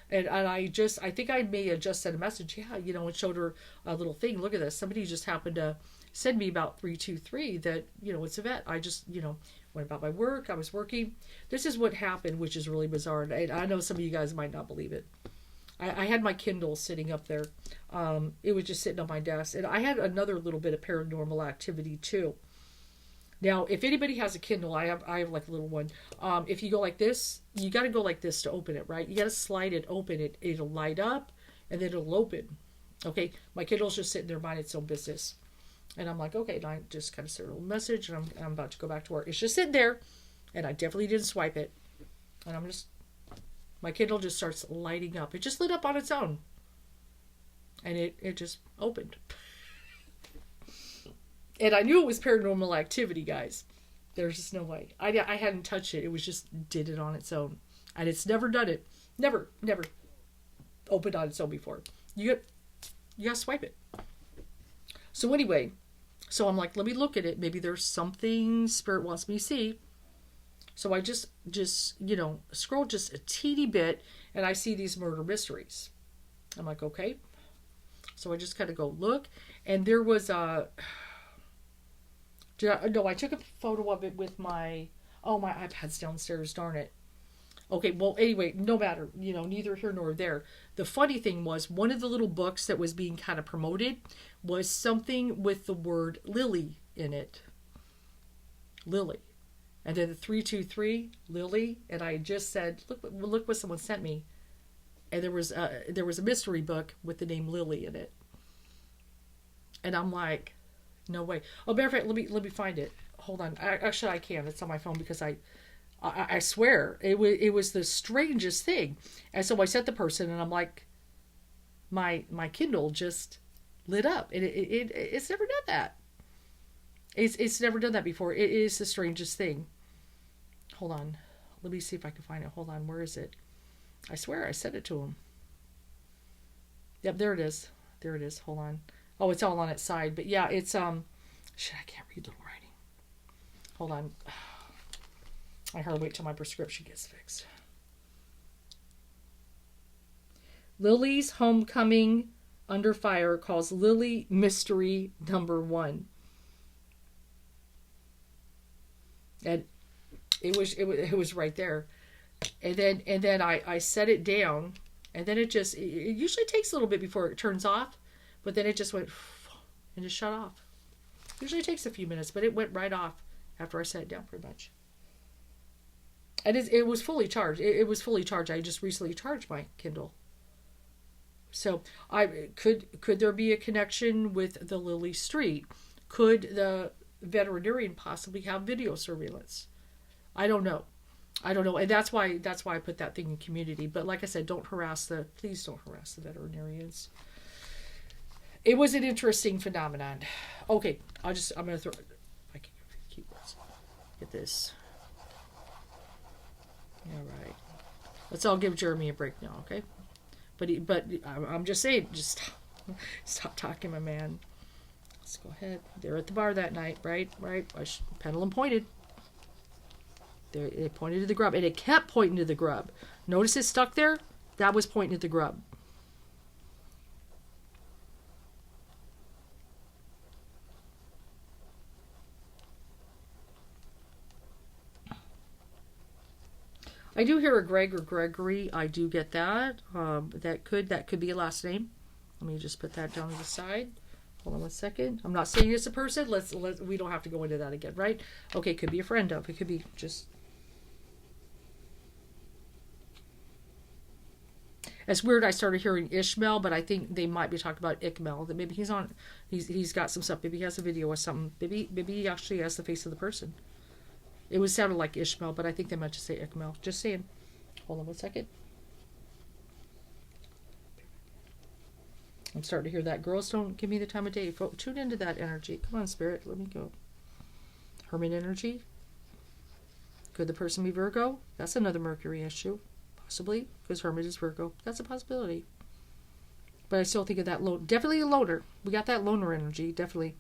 and I think I may have just sent a message, and showed her a little thing. Look at this. Somebody just happened to send me about 323 that, it's a vet. I just, went about my work. I was working. This is what happened, which is really bizarre. And I know some of you guys might not believe it. I had my Kindle sitting up there. It was just sitting on my desk. And I had another little bit of paranormal activity too. Now, if anybody has a Kindle, I have like a little one. If you go like this, you got to go like this to open it, right? You got to slide it open. It'll light up and then it'll open. Okay, my Kindle's just sitting there minding its own business. And I'm like, okay, and I just kind of sent a little message, and I'm about to go back to work. It's just sitting there, and I definitely didn't swipe it. And my Kindle just starts lighting up. It just lit up on its own. And it just opened. And I knew it was paranormal activity, guys. There's just no way. I hadn't touched it. It was just did it on its own. And it's never done it. Never opened on its own before. You got to swipe it. So anyway, so I'm like, let me look at it. Maybe there's something Spirit wants me to see. So I just scroll just a teeny bit, and I see these murder mysteries. I'm like, okay. So I just kind of go look, and there was I took a photo of it with my iPad's downstairs, darn it. Okay, well, anyway, no matter, neither here nor there. The funny thing was, one of the little books that was being kind of promoted was something with the word Lily in it. Lily. And then the 323, Lily. And I just said, look what someone sent me. And there was a mystery book with the name Lily in it. And I'm like, no way. Oh, matter of fact, let me find it. hold on. Actually, I can. It's on my phone because I swear it was the strangest thing. And so I sent the person, and I'm like, my Kindle just lit up. It's never done that. It's never done that before. It is the strangest thing. Hold on. Let me see if I can find it. Hold on. Where is it? I swear I sent it to him. Yep, there it is. There it is. Hold on. Oh, it's all on its side. But yeah, it's shit, I can't read little writing. Hold on. I gotta wait till my prescription gets fixed. Lily's Homecoming Under Fire calls Lily Mystery #1. And it was right there. And then I set it down, and then it usually takes a little bit before it turns off, but then it just went and just shut off. Usually it takes a few minutes, but it went right off after I set it down pretty much. And it was fully charged. It was fully charged. I just recently charged my Kindle. So could there be a connection with the Lily Street? Could the veterinarian possibly have video surveillance? I don't know. And that's why I put that thing in community. But like I said, please don't harass the veterinarians. It was an interesting phenomenon. Okay, I'm gonna throw. I can keep this. Get this. All right. Let's all give Jeremy a break now, okay? But I'm just saying, just stop talking, my man. Let's go ahead. They're at the bar that night, right? Pendulum pointed. It pointed to the grub, and it kept pointing to the grub. Notice it stuck there? That was pointing to the grub. I do hear a Greg or Gregory. I do get that. That could be a last name. Let me just put that down to the side. Hold on 1 second. I'm not saying it's a person. We don't have to go into that again, right? Okay, could be a friend of. It could be just. It's weird. I started hearing Ishmael, but I think they might be talking about Ikmael. That maybe he's got some stuff. Maybe he has a video or something. Maybe he actually has the face of the person. It was sounded like Ishmael, but I think they meant to say Ikmael. Just saying. Hold on 1 second. I'm starting to hear that. Girls, don't give me the time of day. Tune into that energy. Come on, Spirit. Let me go. Hermit energy. Could the person be Virgo? That's another Mercury issue. Possibly. Because Hermit is Virgo. That's a possibility. But I still think of that loner. Definitely a loner. We got that loner energy. Definitely.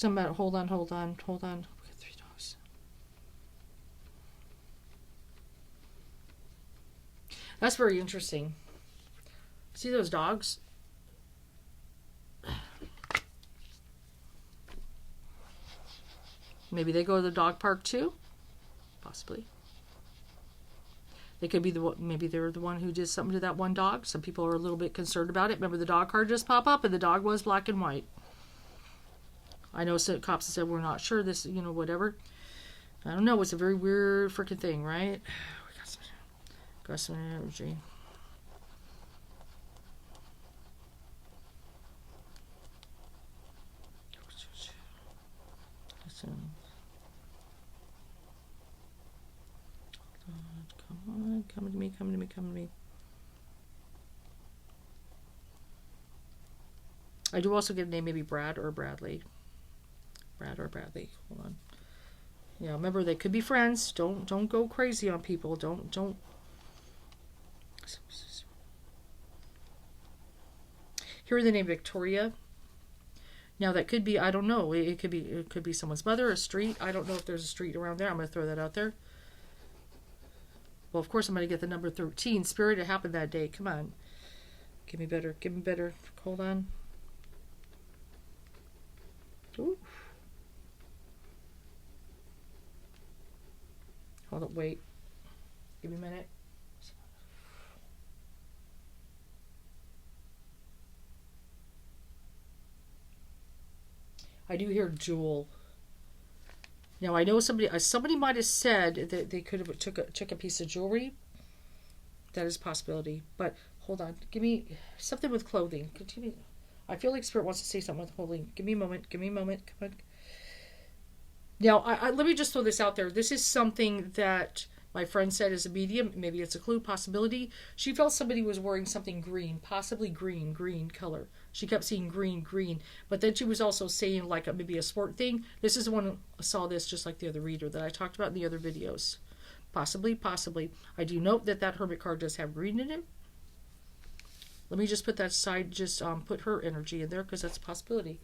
Hold on. We got 3 dogs. That's very interesting. See those dogs? Maybe they go to the dog park too? Possibly. They could be maybe they're the one who did something to that one dog. Some people are a little bit concerned about it. Remember the dog card just pop up, and the dog was black and white. I know some cops have said we're not sure this, whatever. I don't know. It's a very weird freaking thing, right? Got some energy. Come to me. I do also get a name, maybe Brad or Bradley. Hold on. Yeah, remember they could be friends. Don't go crazy on people. Don't. Hear the name Victoria. Now that could be, I don't know. It could be someone's mother, a street. I don't know if there's a street around there. I'm going to throw that out there. Well, of course I'm going to get the number 13. Spirit, it happened that day. Come on. Give me better. Hold on. Ooh. Hold up, wait. Give me a minute. I do hear Jewel. Now I know somebody might have said that they could have took a piece of jewelry. That is a possibility. But hold on, give me something with clothing. Continue. I feel like Spirit wants to say something with clothing. Give me a moment. Come on. Now, let me just throw this out there. This is something that my friend said is a medium. Maybe it's a clue, possibility. She felt somebody was wearing something green, possibly green color. She kept seeing green. But then she was also saying like maybe a sport thing. This is the one I saw this just like the other reader that I talked about in the other videos. Possibly. I do note that that hermit card does have green in it. Let me just put that aside, just put her energy in there because that's a possibility.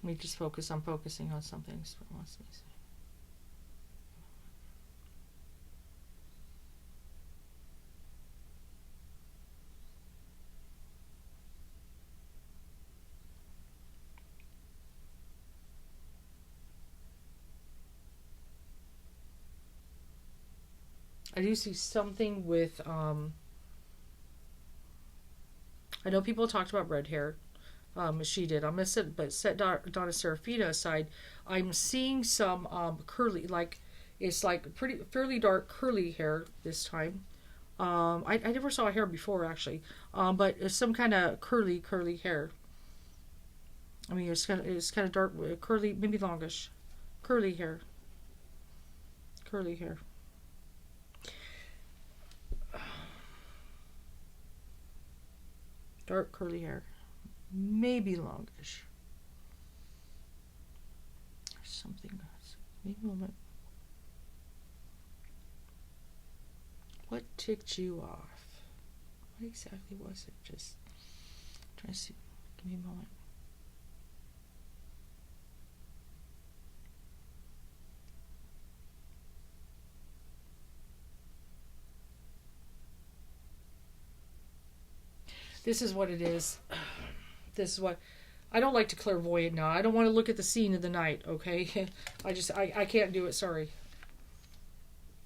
Let me just focus. I'm focusing on something. I do see something with I know people talked about red hair. She did. I'm gonna set Donna Serafina aside. I'm seeing some curly, like it's like pretty fairly dark curly hair this time. I never saw hair before actually, but it's some kind of curly hair. I mean, it's kind of dark, curly, maybe longish, curly hair, curly hair. Dark curly hair, maybe longish. There's something. Maybe a moment. What ticked you off? What exactly was it? Just trying to see. Give me a moment. This is what it is. This is what I don't like to clairvoyant now. I don't want to look at the scene of the night, okay? I can't do it, sorry.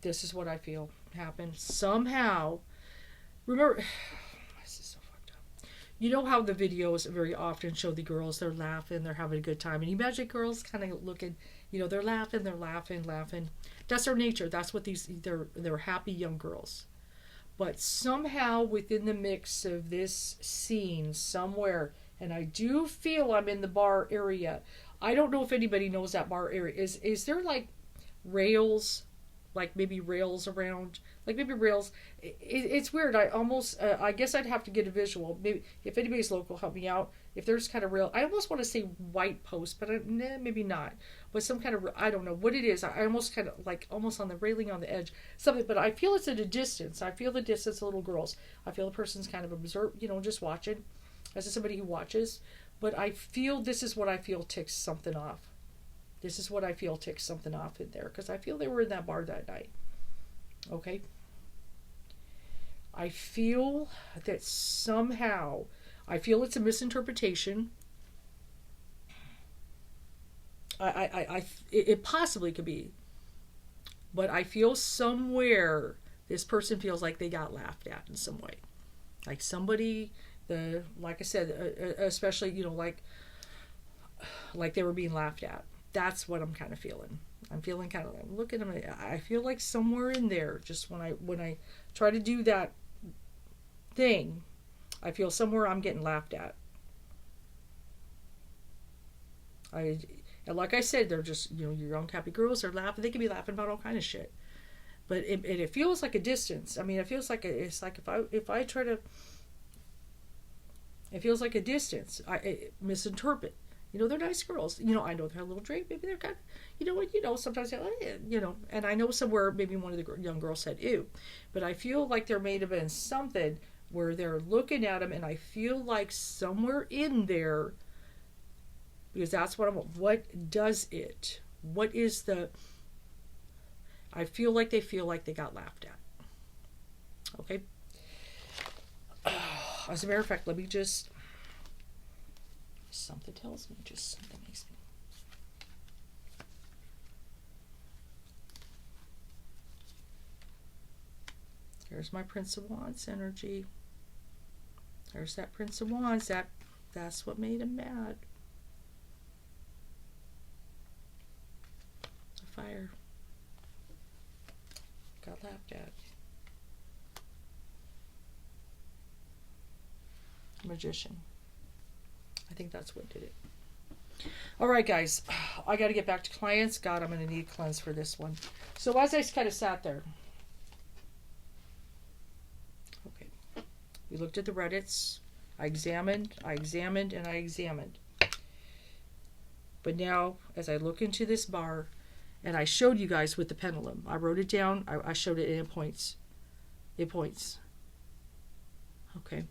This is what I feel happened. Somehow, remember, this is so fucked up. You know how the videos very often show the girls, they're laughing, they're having a good time. And you imagine girls kind of looking, they're laughing. That's their nature. That's what they're happy young girls. But somehow within the mix of this scene somewhere, and I do feel I'm in the bar area. I don't know if anybody knows that bar area. Is there like rails, like maybe rails around, like maybe rails? It's weird. I guess I'd have to get a visual. Maybe if anybody's local, help me out. If there's kind of rail, I almost want to say white post, but maybe not. But some kind of, I don't know what it is. I almost kind of like almost on the railing on the edge, something. But I feel it's at a distance. I feel the distance, little girls. I feel the person's kind of observed, just watching, as somebody who watches. But I feel this is what I feel ticks something off. This is what I feel ticks something off in there because I feel they were in that bar that night. Okay. I feel that somehow. I feel it's a misinterpretation. It possibly could be. But I feel somewhere this person feels like they got laughed at in some way. Like somebody, like I said, especially, like they were being laughed at. That's what I'm kind of feeling. I'm feeling kind of like, look at them. I feel like somewhere in there, just when I try to do that thing, I feel somewhere I'm getting laughed at. And like I said, they're just, your young happy girls are laughing. They can be laughing about all kind of shit. But it feels like a distance. I mean, it feels like it's like if I try to, it feels like a distance. I misinterpret. They're nice girls. I know they have a little drink. Maybe they're kind of, sometimes they're like, and I know somewhere maybe one of the young girls said, ew. But I feel like there may have been something where they're looking at him, and I feel like somewhere in there, because that's what does it? What is the, I feel like they got laughed at. Okay? As a matter of fact, let me just, something tells me, just something makes me. Here's my Prince of Wands energy. There's that Prince of Wands. That's what made him mad. The fire. Got laughed at. Magician. I think that's what did it. All right, guys. I got to get back to clients. God, I'm going to need a cleanse for this one. So as I kind of sat there, okay, we looked at the Reddits. I examined, and I examined. But now, as I look into this bar, and I showed you guys with the pendulum, I wrote it down. I showed it, and it points. It points. Okay.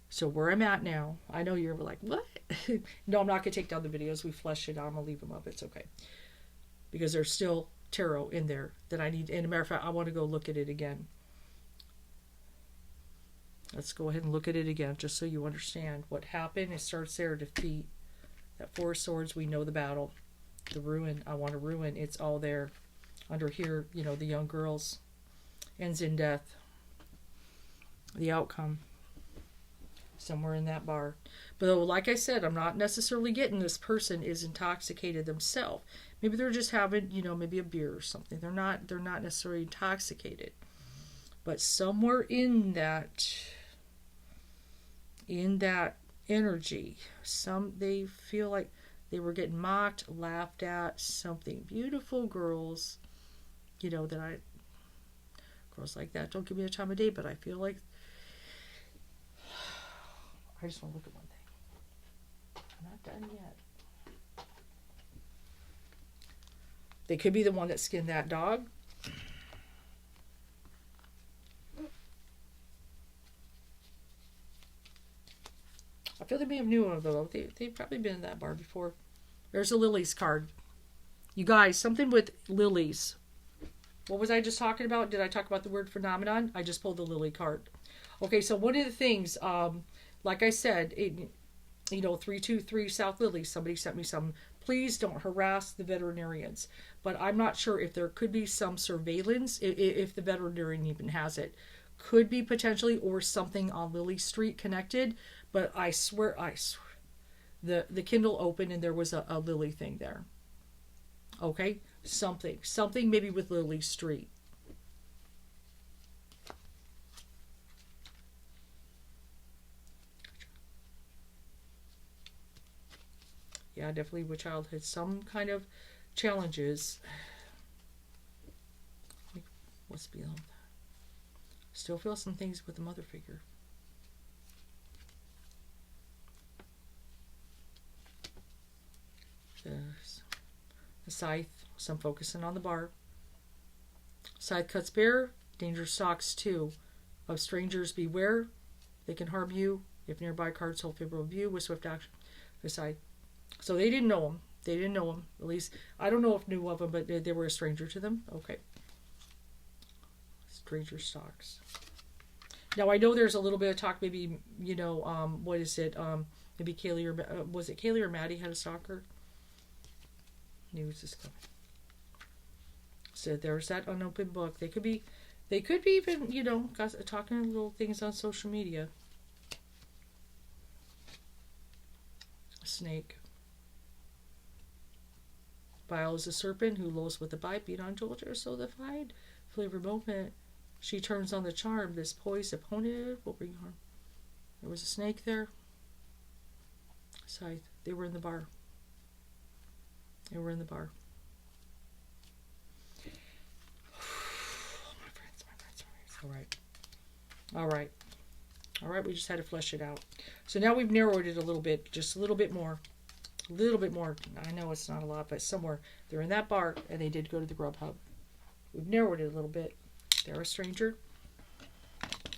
So where I'm at now, I know you're like, what? No, I'm not going to take down the videos. We flushed it out. I'm going to leave them up. It's okay. Because there's still tarot in there that I need. And as a matter of fact, I want to go look at it again. Let's go ahead and look at it again, just so you understand what happened. It starts there, defeat. That Four of Swords, we know the battle. The ruin, I want to ruin. It's all there. Under here, you know, the young girls. Ends in death. The outcome. Somewhere in that bar. But like I said, I'm not necessarily getting this person is intoxicated themselves. Maybe they're just having, you know, maybe a beer or something. They're not necessarily intoxicated. But somewhere in that energy, they feel like they were getting mocked, laughed at, something. Beautiful girls, you know, girls like that don't give me the time of day, but I feel like I just want to look at one thing. I'm not done yet. They could be the one that skinned that dog. I feel they may have knew of them. They've probably been in that bar before. There's a lilies card. You guys, something with lilies. What was I just talking about? Did I talk about the word phenomenon? I just pulled the lily card. Okay, so one of the things, like I said, 323 South Lily, somebody sent me some. Please don't harass the veterinarians. But I'm not sure if there could be some surveillance, if the veterinarian even has it. Could be potentially, or something on Lily Street connected. But I swear, the Kindle opened and there was a Lily thing there. Okay? Something maybe with Lily Street. Yeah, definitely with childhood. Some kind of challenges. What's beyond that? Still feel some things with the mother figure. The scythe. Some focusing on the bar. Scythe cuts bare. Danger stalks too. Of strangers beware. They can harm you. If nearby cards hold favorable view with swift action. The scythe. So they didn't know him. At least, I don't know if knew of him, but they were a stranger to them. Okay. Stranger stalks. Now, I know there's a little bit of talk, maybe, what is it? Maybe Kaylee or, was it Kaylee or Maddie had a stalker? News is coming. So there's that unopened book. They could be even, talking little things on social media. Snake. Vile is a serpent who lulls with a bite, beat on shoulder, so the fight flavor moment. She turns on the charm. This poised opponent will bring harm. There was a snake there. Scythe. They were in the bar. My friends. All right. We just had to flesh it out. So now we've narrowed it a little bit, just a little bit more. I know it's not a lot, but somewhere. They're in that bar, and they did go to the Grub Hub. We've narrowed it a little bit. They're a stranger.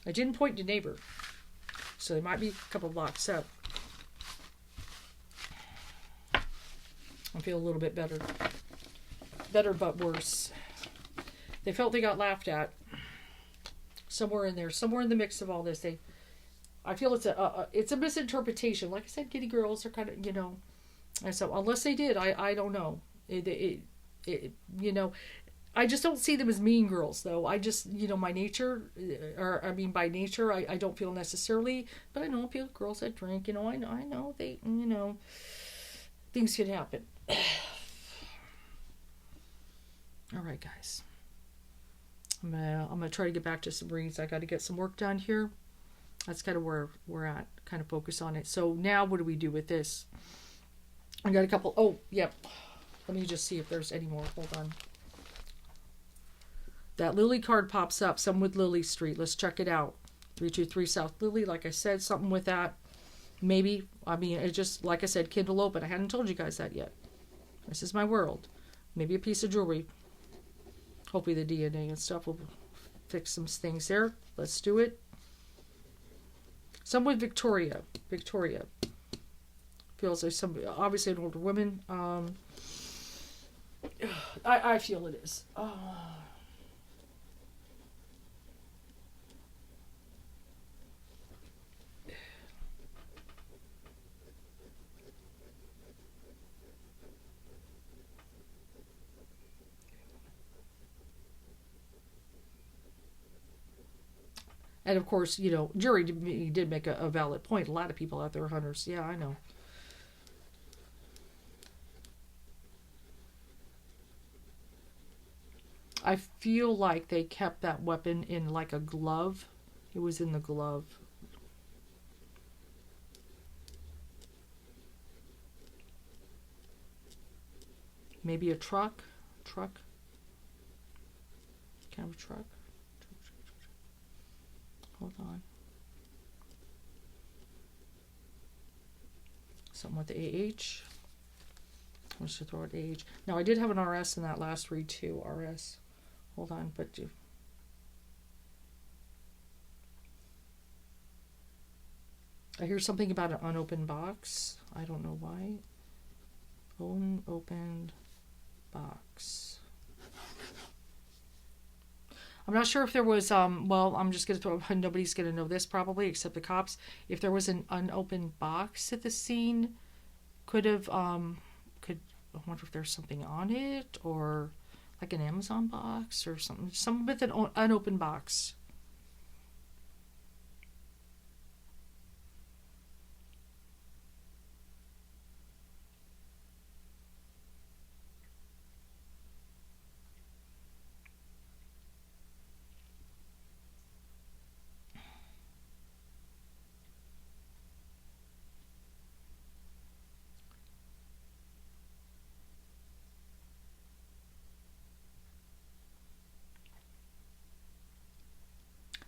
I didn't point to neighbor, so they might be a couple blocks up. I feel a little bit better. Better, but worse. They felt they got laughed at. Somewhere in there, somewhere in the mix of all this, I feel it's a misinterpretation. Like I said, giddy girls are kind of, and so unless they did, I don't know. I just don't see them as mean girls, though. I just, my nature, or I mean, by nature, I don't feel necessarily, but I know a few girls that drink, I know they, things can happen. All right, guys. I'm gonna try to get back to some reads. I got to get some work done here. That's kind of where we're at. Kind of focus on it. So now, what do we do with this? I got a couple. Oh, yep. Let me just see if there's any more. Hold on. That Lily card pops up. Some with Lily Street. Let's check it out. 323 South Lily. Like I said, something with that. Maybe. I mean, it just, like I said, Kindle open. I hadn't told you guys that yet. This is my world. Maybe a piece of jewelry. Hopefully the DNA and stuff will fix some things there. Let's do it. Some with Victoria. Victoria. Feels like some, obviously an older woman. I feel it is. And of course, jury did make a valid point. A lot of people out there are hunters. Yeah, I know. I feel like they kept that weapon in like a glove. It was in the glove. Maybe a truck. Truck. Kind of a truck. Hold on. Something with the AH. Let's just throw it AH. Now, I did have an RS in that last read too. RS. Hold on, but do. I hear something about an unopened box. I don't know why. Unopened box. I'm not sure if there was, well, I'm just going to throw, nobody's going to know this probably except the cops. If there was an unopened box at the scene, I wonder if there's something on it, or like an Amazon box or something with an unopened box.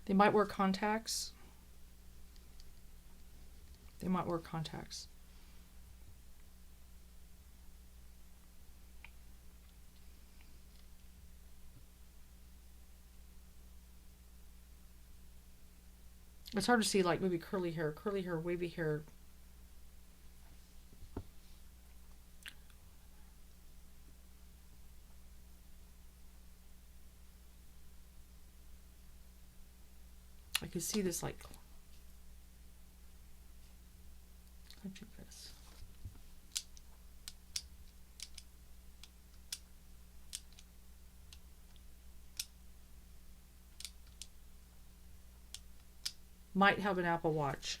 They might wear contacts. They might wear contacts. It's hard to see, like maybe curly hair, wavy hair. I can see this like, how'd you this? Might have an Apple Watch.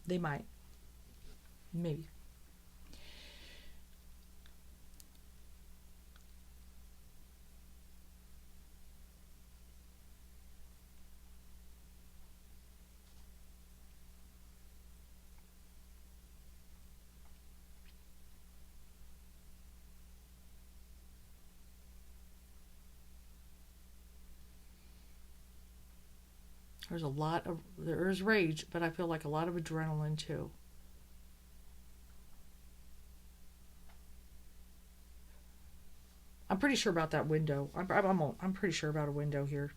They might. Maybe. There's rage, but I feel like a lot of adrenaline too. I'm pretty sure about that window. I'm pretty sure about a window here.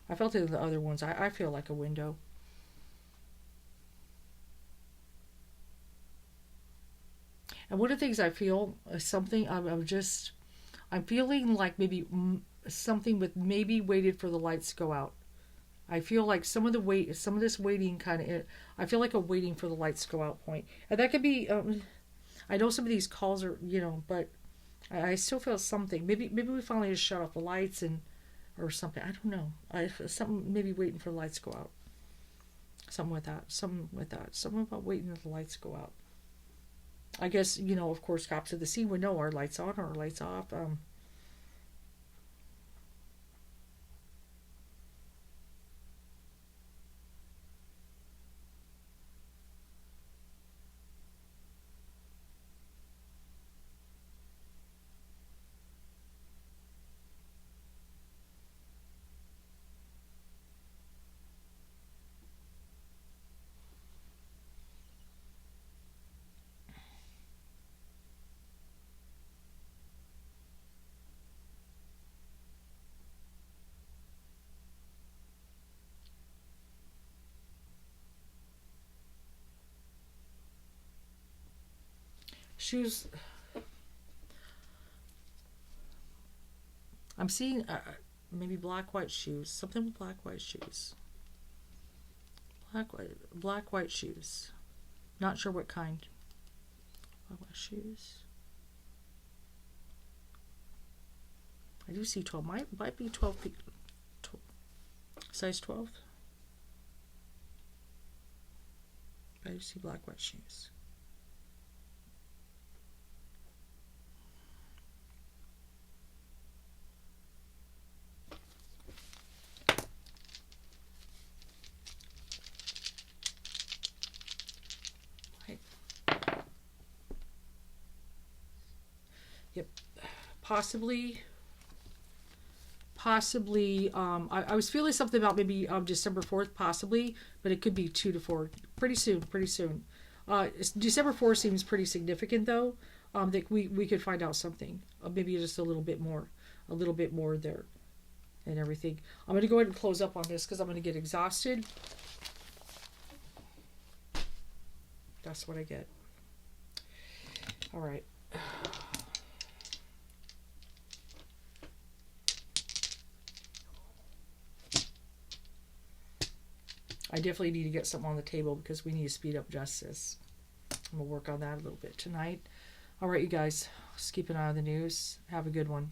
I felt it in the other ones. I feel like a window. And one of the things I feel is something I'm feeling like maybe something with maybe waited for the lights to go out. I feel like some of this waiting I feel like a waiting for the lights to go out point. And that could be, I know some of these calls are, but I still feel something. Maybe we finally just shut off the lights and or something. I don't know. Something maybe waiting for the lights to go out. Something with that. Something with that. Something about waiting until the lights go out. I guess, of course, cops at the scene would know our lights on or our lights off. Shoes. I'm seeing maybe black, white shoes. Something with black, white shoes. Black, white shoes. Not sure what kind. Black, white shoes. I do see 12. Might be 12 feet. Size 12. I do see black, white shoes. Yep, possibly. I was feeling something about maybe December 4th, possibly, but it could be 2 to 4. Pretty soon. December 4th seems pretty significant, though, that we could find out something. Maybe just a little bit more there and everything. I'm going to go ahead and close up on this because I'm going to get exhausted. That's what I get. All right. I definitely need to get something on the table because we need to speed up justice. I'm going to work on that a little bit tonight. All right, you guys. Just keep an eye on the news. Have a good one.